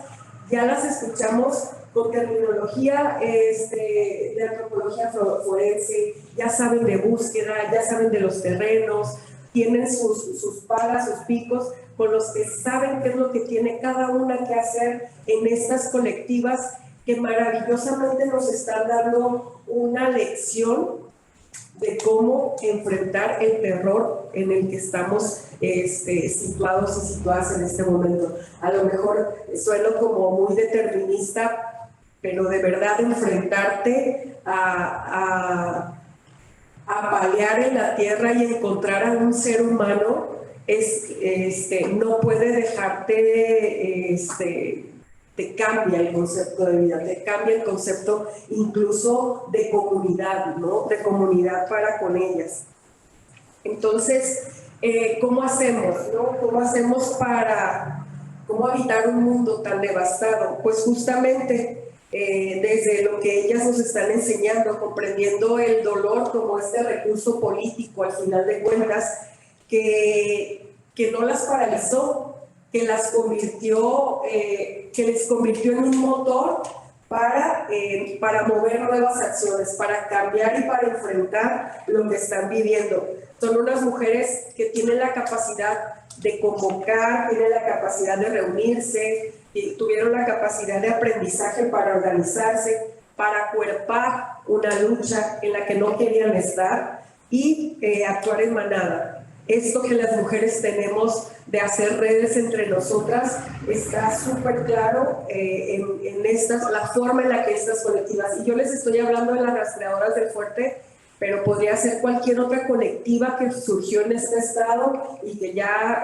ya las escuchamos con terminología de antropología forense, ya saben de búsqueda, ya saben de los terrenos, tienen sus palas, sus picos, con los que saben qué es lo que tiene cada una que hacer en estas colectivas que maravillosamente nos están dando una lección de cómo enfrentar el terror en el que estamos situados y situadas en este momento. A lo mejor sueno como muy determinista, pero de verdad enfrentarte a paliar en la tierra y encontrar a un ser humano no puede dejarte, te cambia el concepto de vida, te cambia el concepto incluso de comunidad, ¿no? De comunidad para con ellas. Entonces, ¿cómo hacemos, no? ¿Cómo hacemos cómo habitar un mundo tan devastado? Pues justamente desde lo que ellas nos están enseñando, comprendiendo el dolor como este recurso político al final de cuentas, que no las paralizó, que les convirtió en un motor para mover nuevas acciones, para cambiar y para enfrentar lo que están viviendo. Son unas mujeres que tienen la capacidad de convocar, tienen la capacidad de reunirse, y tuvieron la capacidad de aprendizaje para organizarse, para acuerpar una lucha en la que no querían estar y actuar en manada. Esto que las mujeres tenemos de hacer redes entre nosotras está súper claro en la forma en la que estas colectivas, y yo les estoy hablando de las rastreadoras del fuerte, pero podría ser cualquier otra colectiva que surgió en este estado y que ya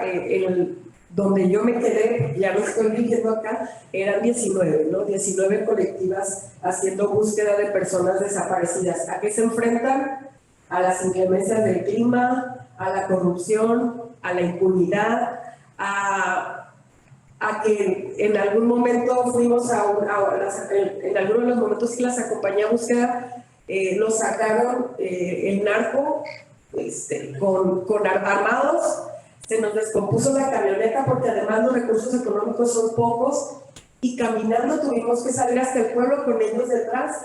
donde yo me quedé, ya lo estoy viviendo acá, eran 19, ¿no? 19 colectivas haciendo búsqueda de personas desaparecidas. ¿A qué se enfrentan? A las inclemencias del clima, a la corrupción, a la impunidad, a que en algún momento fuimos en algunos de los momentos que las acompañé a búsqueda, los sacaron el narco con armados. Se nos descompuso la camioneta porque además los recursos económicos son pocos y caminando tuvimos que salir hasta el pueblo con ellos detrás,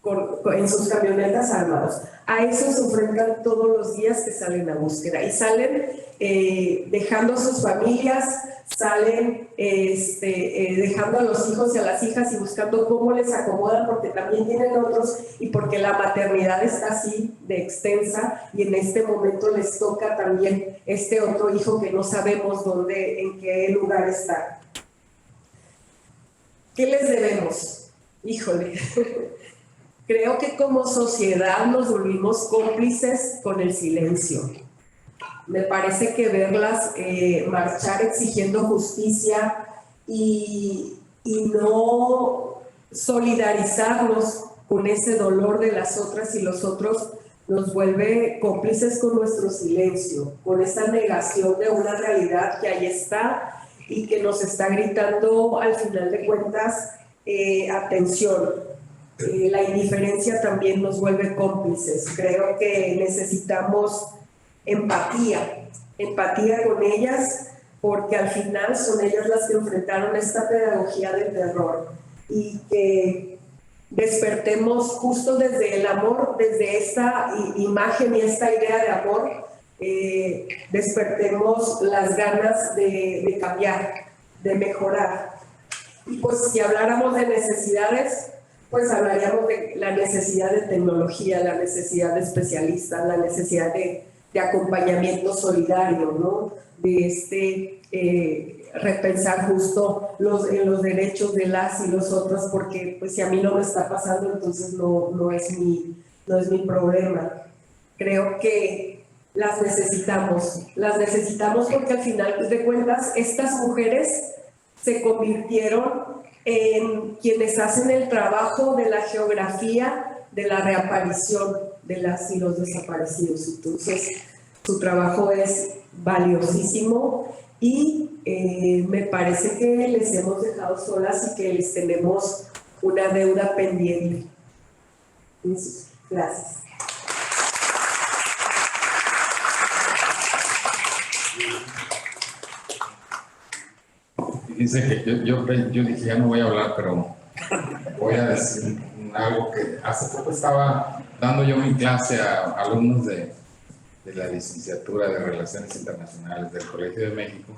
en sus camionetas armados. A eso se enfrentan todos los días que salen a búsqueda y salen dejando a sus familias, salen dejando a los hijos y a las hijas y buscando cómo les acomodan porque también tienen otros y porque la maternidad está así de extensa y en este momento les toca también este otro hijo que no sabemos dónde, en qué lugar está. ¿Qué les debemos? Híjole. Creo que como sociedad nos volvimos cómplices con el silencio. Me parece que verlas marchar exigiendo justicia y no solidarizarnos con ese dolor de las otras y los otros nos vuelve cómplices con nuestro silencio, con esa negación de una realidad que ahí está y que nos está gritando al final de cuentas, atención. La indiferencia también nos vuelve cómplices. Creo que necesitamos empatía con ellas, porque al final son ellas las que enfrentaron esta pedagogía del terror y que despertemos justo desde el amor, desde esta imagen y esta idea de amor, despertemos las ganas de cambiar, de mejorar. Y pues si habláramos de necesidades, pues hablaríamos de la necesidad de tecnología, la necesidad de especialistas, la necesidad de acompañamiento solidario, ¿no? De repensar justo en los derechos de las y los otros, porque pues si a mí no me está pasando, entonces no es mi problema. Creo que las necesitamos porque al final de cuentas estas mujeres se convirtieron en quienes hacen el trabajo de la geografía de la reaparición de las y los desaparecidos. Entonces, su trabajo es valiosísimo y me parece que les hemos dejado solas y que les tenemos una deuda pendiente. Gracias. Dice que yo dije, ya no voy a hablar, pero voy a decir algo que hace poco estaba dando yo mi clase a alumnos de la licenciatura de Relaciones Internacionales del Colegio de México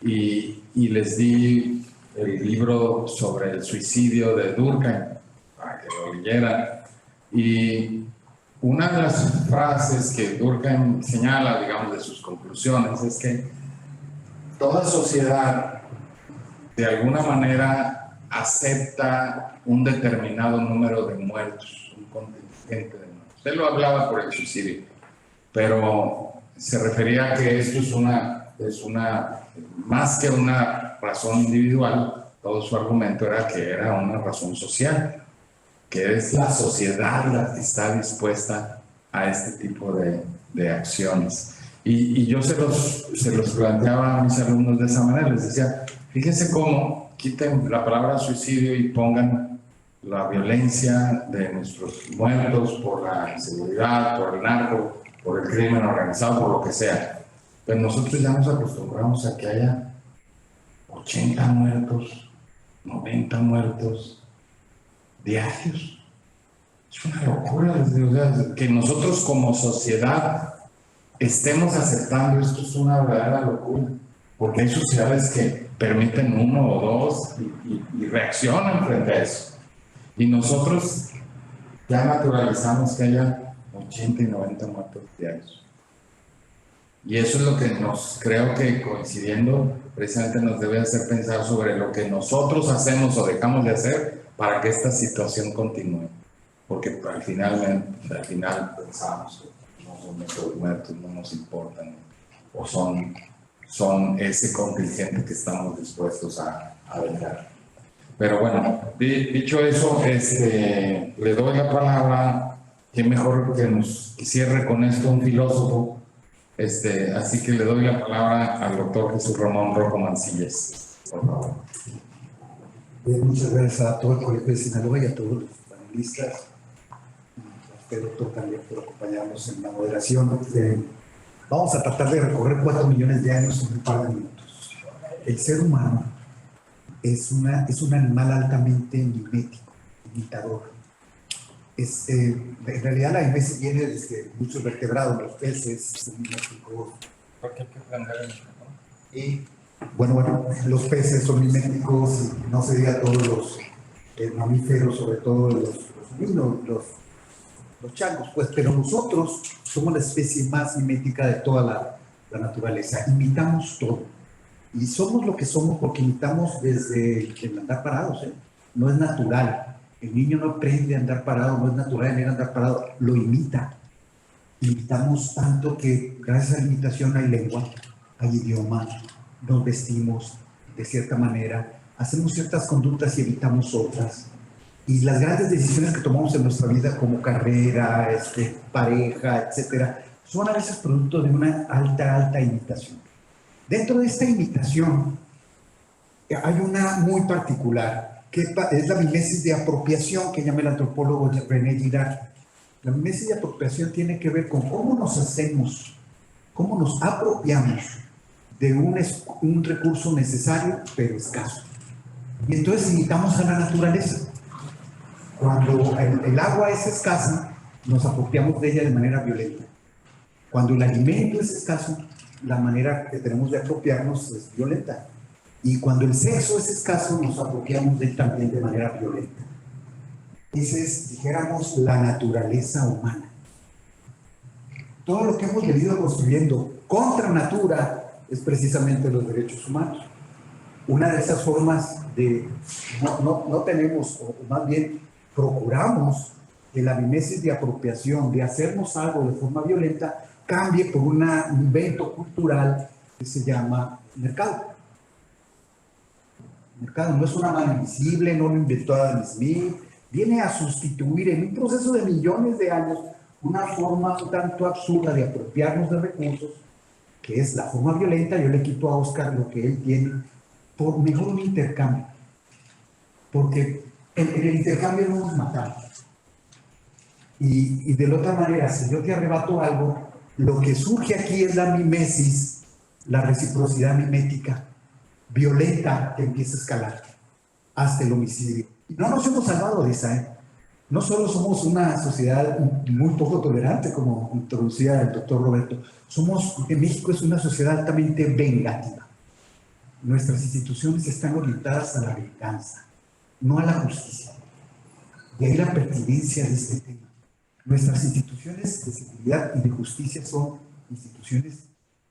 y les di el libro sobre el suicidio de Durkheim para que lo leyeran. Y una de las frases que Durkheim señala, digamos, de sus conclusiones es que toda sociedad de alguna manera acepta un determinado número de muertos, un contingente de muertos. Él lo hablaba por el suicidio, pero se refería a que esto es más que una razón individual, todo su argumento era que era una razón social, que es la sociedad la que está dispuesta a este tipo de acciones. Y yo se los planteaba a mis alumnos de esa manera, les decía, fíjense cómo quiten la palabra suicidio y pongan la violencia de nuestros muertos por la inseguridad, por el narco, por el crimen organizado, por lo que sea. Pero nosotros ya nos acostumbramos a que haya 80 muertos, 90 muertos diarios. Es una locura, les digo, o sea, que nosotros como sociedad estemos aceptando esto es una verdadera locura, porque hay sociedades que permiten uno o dos y reaccionan frente a eso. Y nosotros ya naturalizamos que haya 80 y 90 muertos diarios. Y eso es lo que creo que coincidiendo, precisamente nos debe hacer pensar sobre lo que nosotros hacemos o dejamos de hacer para que esta situación continúe. Porque al final pensamos que no son nuestros muertos, no nos importan, o son son ese contingente que estamos dispuestos a vender. Pero bueno, dicho eso, le doy la palabra, que mejor que nos cierre con esto un filósofo, así que le doy la palabra al doctor Jesús Ramón Rocco Mancillas, por favor. Muchas gracias a todo el Colegio de Sinaloa y a todos los panelistas, a usted, doctor, también por acompañarnos en la moderación. Vamos a tratar de recorrer 4 millones de años en un par de minutos. El ser humano es un animal altamente mimético, imitador. En realidad la mimesis viene desde muchos vertebrados, los peces son miméticos. ¿Por qué hay que prender el micrófono? Y bueno, los peces son miméticos, y no se diga todos los mamíferos, sobre todo los changos, pues, pero nosotros somos la especie más mimética de toda la naturaleza. Imitamos todo. Y somos lo que somos porque imitamos desde el andar parados, ¿eh? No es natural. El niño no aprende a andar parado, no es natural el andar parado, lo imita. Imitamos tanto que gracias a la imitación hay lengua, hay idioma, nos vestimos de cierta manera, hacemos ciertas conductas y evitamos otras. Y las grandes decisiones que tomamos en nuestra vida, como carrera, pareja, etcétera, son a veces producto de una alta imitación. Dentro de esta imitación hay una muy particular, que es la mimesis de apropiación, que llama el antropólogo René Girard. La mimesis de apropiación tiene que ver con cómo nos hacemos, cómo nos apropiamos de un recurso necesario, pero escaso. Y entonces imitamos a la naturaleza. Cuando el agua es escasa, nos apropiamos de ella de manera violenta. Cuando el alimento es escaso, la manera que tenemos de apropiarnos es violenta. Y cuando el sexo es escaso, nos apropiamos de él también de manera violenta. Esa es, dijéramos, la naturaleza humana. Todo lo que hemos venido construyendo contra natura es precisamente los derechos humanos. Una de esas formas de, no tenemos, o más bien procuramos que la mimesis de apropiación, de hacernos algo de forma violenta, cambie por un invento cultural que se llama mercado. El mercado no es una mano invisible, no lo inventó Adam Smith, viene a sustituir en un proceso de millones de años una forma un tanto absurda de apropiarnos de recursos, que es la forma violenta. Yo le quito a Oscar lo que él tiene, por mejor un intercambio, porque en el intercambio no nos matamos. Y de la otra manera, si yo te arrebato algo, lo que surge aquí es la mimesis, la reciprocidad mimética, violenta, que empieza a escalar hasta el homicidio. Y no nos hemos salvado de esa, ¿eh? No solo somos una sociedad muy poco tolerante, como introducía el doctor Roberto, México es una sociedad altamente vengativa. Nuestras instituciones están orientadas a la venganza, no a la justicia. De ahí la pertinencia de este tema. Nuestras instituciones de seguridad y de justicia son instituciones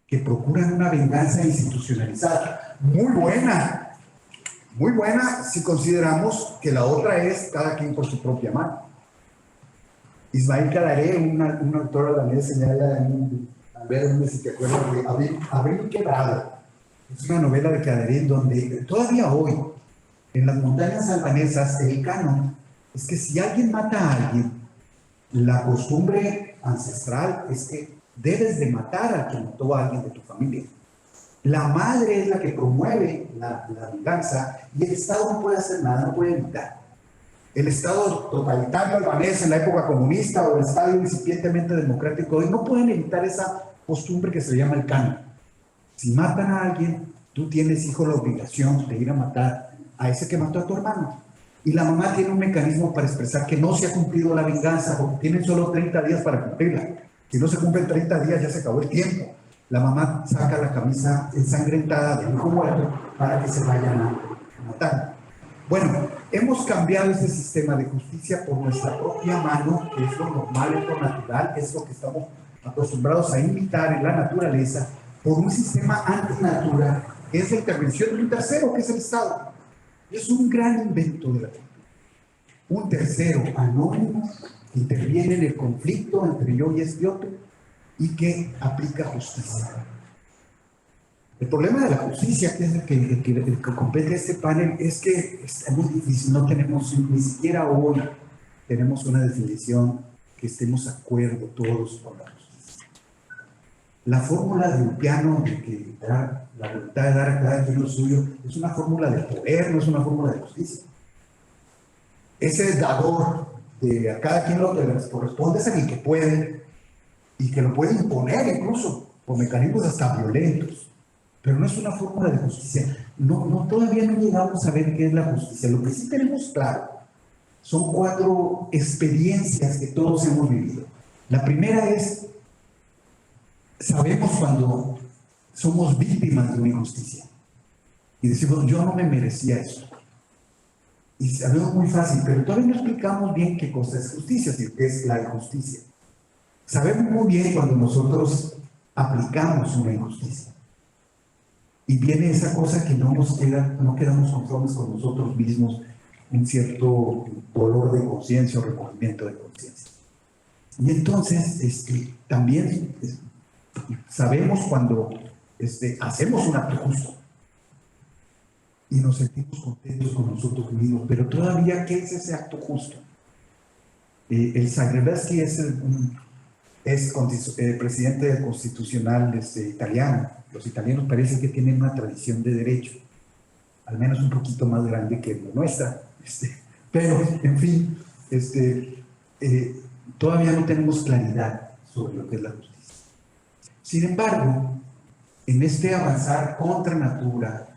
que procuran una venganza institucionalizada. Muy buena si consideramos que la otra es cada quien por su propia mano. Ismail Kadaré, un autor danés, señala a ver si te acuerdas de Abril Quebrado. Es una novela de Kadaré donde todavía hoy, en las montañas albanesas, el canon es que si alguien mata a alguien, la costumbre ancestral es que debes de matar al que mató a alguien de tu familia. La madre es la que promueve la venganza y el Estado no puede hacer nada, no puede evitar. El Estado totalitario albanés en la época comunista o el Estado incipientemente democrático hoy no pueden evitar esa costumbre que se llama el canon. Si matan a alguien, tú tienes, hijo, la obligación de ir a matar a ese que mató a tu hermano. Y la mamá tiene un mecanismo para expresar que no se ha cumplido la venganza porque tienen solo 30 días para cumplirla. Si no se cumplen 30 días ya se acabó el tiempo. La mamá saca la camisa ensangrentada del hijo muerto para que se vayan a matar. Bueno, hemos cambiado este sistema de justicia por nuestra propia mano, que es lo normal, es lo natural, es lo que estamos acostumbrados a imitar en la naturaleza, por un sistema antinatura, que es la intervención de un tercero, que es el Estado. Es un gran invento de la cultura. Un tercero anónimo que interviene en el conflicto entre yo y este otro y que aplica justicia. El problema de la justicia, que es el que compete este panel, es que es muy difícil. No tenemos, ni siquiera hoy, tenemos una definición que estemos de acuerdo todos con la justicia. La fórmula de un piano de que da la voluntad de dar a cada quien lo suyo es una fórmula de poder, no es una fórmula de justicia. Ese dador de a cada quien lo que les corresponde es el que puede y que lo puede imponer incluso por mecanismos hasta violentos. Pero no es una fórmula de justicia. Todavía no llegamos a ver qué es la justicia. Lo que sí tenemos claro son 4 experiencias que todos hemos vivido. La primera es, sabemos cuando somos víctimas de una injusticia y decimos, yo no me merecía eso. Y sabemos muy fácil, pero todavía no explicamos bien qué cosa es justicia, sino qué es la injusticia. Sabemos muy bien cuando nosotros aplicamos una injusticia. Y viene esa cosa que no quedamos conformes con nosotros mismos, un cierto dolor de conciencia o recogimiento de conciencia. Y entonces, también sabemos cuando hacemos un acto justo y nos sentimos contentos con nosotros mismos, pero todavía, ¿qué es ese acto justo? El Zagrebelsky es presidente del Constitucional italiano. Los italianos parece que tienen una tradición de derecho, al menos un poquito más grande que la nuestra. Pero, en fin, todavía no tenemos claridad sobre lo que es la justicia. Sin embargo, en este avanzar contra natura,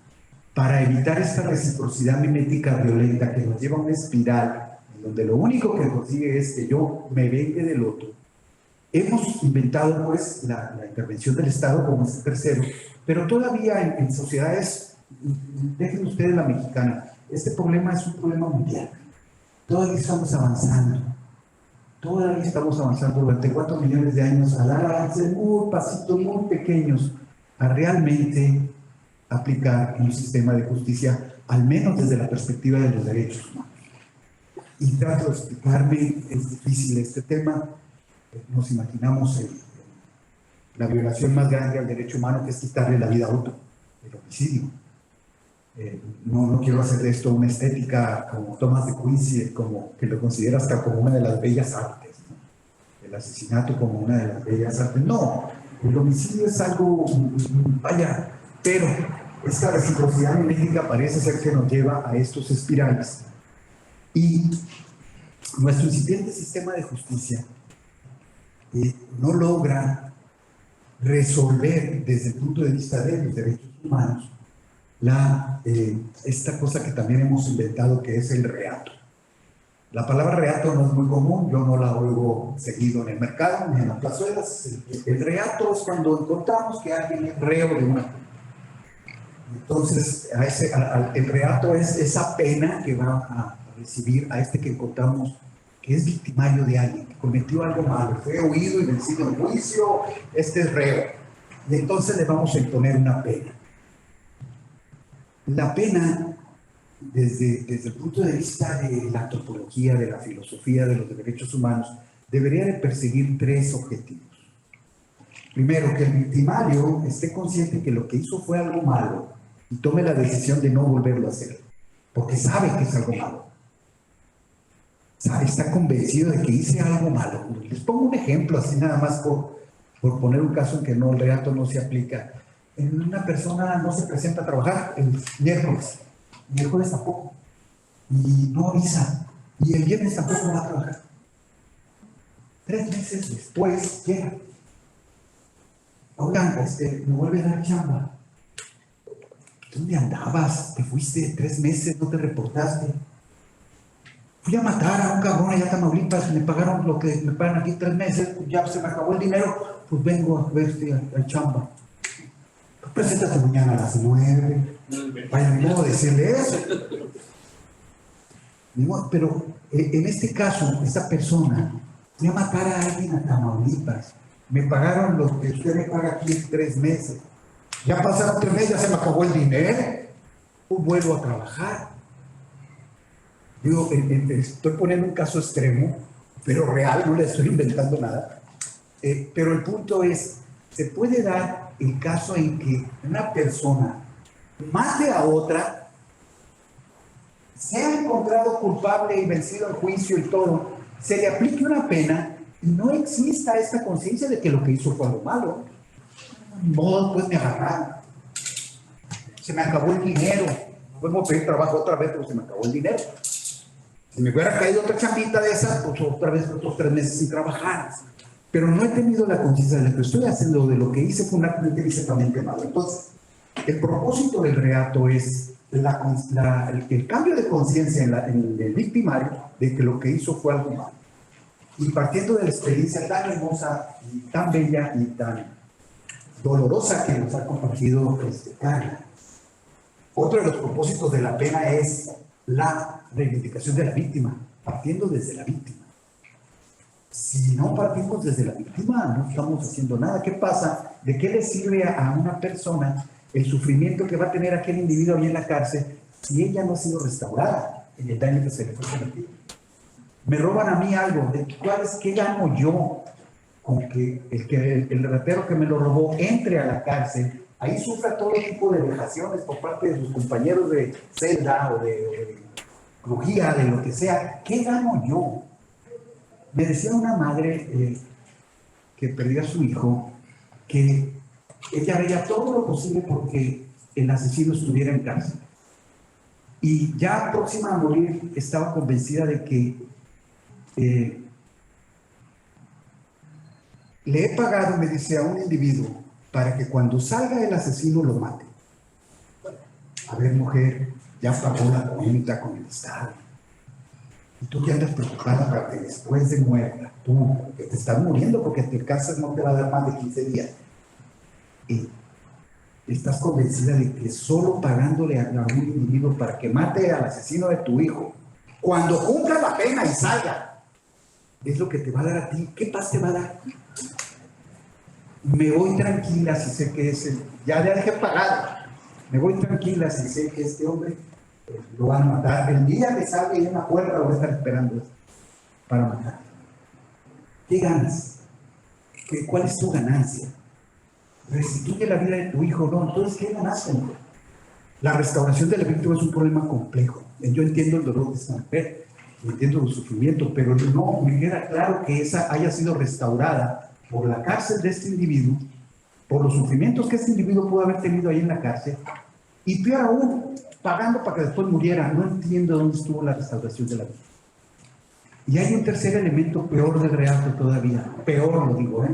para evitar esta reciprocidad mimética violenta que nos lleva a una espiral, en donde lo único que consigue es que yo me vengue del otro, hemos inventado pues la intervención del Estado como ese tercero, pero todavía en sociedades, dejen ustedes la mexicana, este problema es un problema mundial. Todavía estamos avanzando durante 4 millones de años a dar avances muy pasitos muy pequeños a realmente aplicar un sistema de justicia, al menos desde la perspectiva de los derechos humanos. Y trato de explicarme, es difícil este tema. Nos imaginamos la violación más grande al derecho humano, que es quitarle la vida a otro, el homicidio. No quiero hacer de esto una estética como Thomas de Quincy, como que lo considera hasta como una de las bellas artes, ¿no? El asesinato como una de las bellas artes. No, el homicidio es algo, vaya, pero esta reciprocidad mimética parece ser que nos lleva a estos espirales. Y nuestro incipiente sistema de justicia no logra resolver desde el punto de vista de los derechos humanos esta cosa que también hemos inventado, que es el reato. La palabra reato no es muy común, yo no la oigo seguido en el mercado ni en las plazuelas. El reato es cuando encontramos que alguien es reo de una culpa. Entonces, el reato es esa pena que va a recibir a que encontramos que es victimario de alguien, que cometió algo malo, fue oído y vencido en juicio, es reo. Y entonces le vamos a imponer una pena. La pena, desde el punto de vista de la antropología, de la filosofía de los derechos humanos, debería de perseguir 3 objetivos. Primero, que el victimario esté consciente que lo que hizo fue algo malo y tome la decisión de no volverlo a hacer, porque sabe que es algo malo. Está convencido de que hice algo malo. Les pongo un ejemplo, así nada más por poner un caso en que el reato no se aplica. Una persona no se presenta a trabajar el miércoles tampoco, y no avisa, y el viernes tampoco va a trabajar. 3 meses después llega. Oigan, me vuelve a dar chamba. ¿Dónde andabas? Te fuiste 3 meses, no te reportaste. Fui a matar a un cabrón allá en Tamaulipas, me pagaron lo que me pagan aquí 3 meses, pues ya se me acabó el dinero, pues vengo a verte a chamba. Preséntate mañana a las 9. Vaya, ni modo decirle eso. Pero en este caso, esa persona fue a matar a alguien a Tamaulipas. Me pagaron lo que usted me paga aquí en 3 meses. Ya pasaron 3 meses, ya se me acabó el dinero. Pues vuelvo a trabajar. Digo, estoy poniendo un caso extremo, pero real, no le estoy inventando nada. Pero el punto es, se puede dar el caso en que una persona mate a otra, sea encontrado culpable y vencido en juicio y todo, se le aplique una pena y no exista esta conciencia de que lo que hizo fue algo malo. No, pues me agarraron. Se me acabó el dinero. No puedo pedir trabajo otra vez porque se me acabó el dinero. Si me hubiera caído otra chambita de esas, pues otra vez otros 3 meses sin trabajar. Pero no he tenido la conciencia de lo que estoy haciendo, de lo que hice fue un acto intrínsecamente malo. Entonces, el propósito del reato es el cambio de conciencia en el victimario de que lo que hizo fue algo malo. Y partiendo de la experiencia tan hermosa y tan bella y tan dolorosa que nos ha compartido Carla. Otro de los propósitos de la pena es la reivindicación de la víctima, partiendo desde la víctima. Si no partimos desde la víctima, no estamos haciendo nada. ¿Qué pasa? ¿De qué le sirve a una persona el sufrimiento que va a tener aquel individuo ahí en la cárcel si ella no ha sido restaurada en el daño que se le fue cometido? Me roban a mí algo, ¿qué gano yo con que el ratero que me lo robó entre a la cárcel, ahí sufra todo tipo de vejaciones por parte de sus compañeros de celda o de crujía, de lo que sea? ¿Qué gano yo? Me decía una madre que perdió a su hijo que ella haría todo lo posible porque el asesino estuviera en cárcel. Y ya próxima a morir estaba convencida de que le he pagado, me dice, a un individuo para que cuando salga el asesino lo mate. A ver, mujer, ya pagó la cuenta con el Estado. Y tú ya andas preocupada para que después de muerta, tú, que te estás muriendo porque te casas no te va a dar más de 15 días. Y estás convencida de que solo pagándole a un individuo para que mate al asesino de tu hijo, cuando cumpla la pena y salga, es lo que te va a dar a ti. ¿Qué paz te va a dar? Me voy tranquila si sé que ya le dejé pagar. Me voy tranquila si sé que este hombre lo van a matar. El día que salga y una puerta lo voy a estar esperando para matar. ¿Qué ganas? ¿Cuál es tu ganancia? ¿Restituye la vida de tu hijo? No, entonces ¿qué ganaste? La restauración de la víctima es un problema complejo. Yo entiendo el dolor de esta mujer, entiendo el sufrimiento, pero no me queda claro que esa haya sido restaurada por la cárcel de este individuo, por los sufrimientos que este individuo pudo haber tenido ahí en la cárcel, y peor aún, pagando para que después muriera. No entiendo dónde estuvo la restauración de la vida. Y hay un tercer elemento peor del reato todavía, peor lo digo,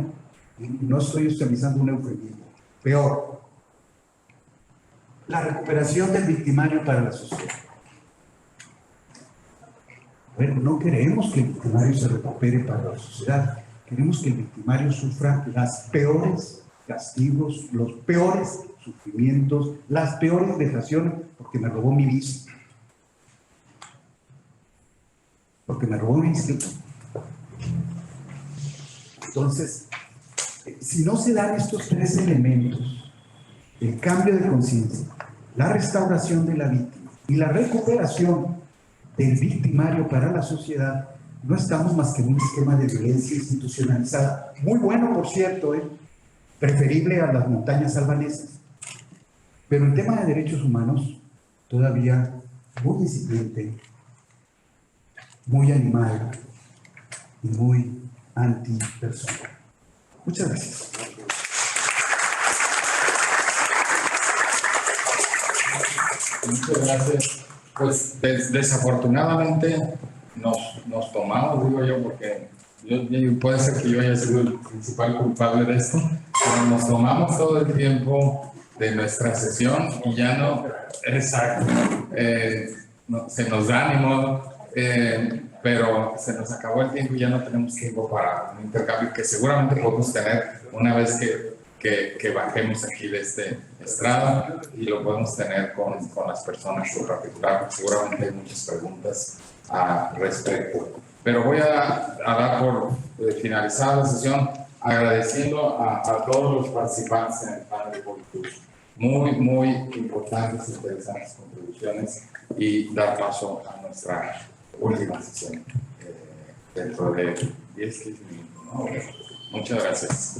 no estoy utilizando un eufemismo, peor. La recuperación del victimario para la sociedad. Bueno, no queremos que el victimario se recupere para la sociedad. Queremos que el victimario sufra las peores castigos, los peores sufrimientos, las peores vejaciones, porque me robó mi bici. Porque me robó mi inscrito. Entonces, si no se dan estos 3 elementos, el cambio de conciencia, la restauración de la víctima y la recuperación del victimario para la sociedad, no estamos más que en un esquema de violencia institucionalizada. Muy bueno, por cierto, preferible a las montañas albanesas. Pero en tema de derechos humanos, todavía muy incipiente, muy animal y muy antipersona. Muchas gracias. Muchas gracias. Pues desafortunadamente nos tomamos, digo yo, porque puede ser que yo haya sido el principal culpable de esto, pero nos tomamos todo el tiempo de nuestra sesión y ya no, exacto, se nos da ni modo, pero se nos acabó el tiempo y ya no tenemos tiempo para un intercambio que seguramente podemos tener una vez que bajemos aquí de este estrado, y lo podemos tener con las personas en particular. Seguramente hay muchas preguntas al respecto. Pero voy a dar por finalizada la sesión agradeciendo a todos los participantes en el panel de políticos. Muy importantes e interesantes contribuciones, y dar paso a nuestra última sesión dentro de 10-15 minutos, ¿no? Muchas gracias.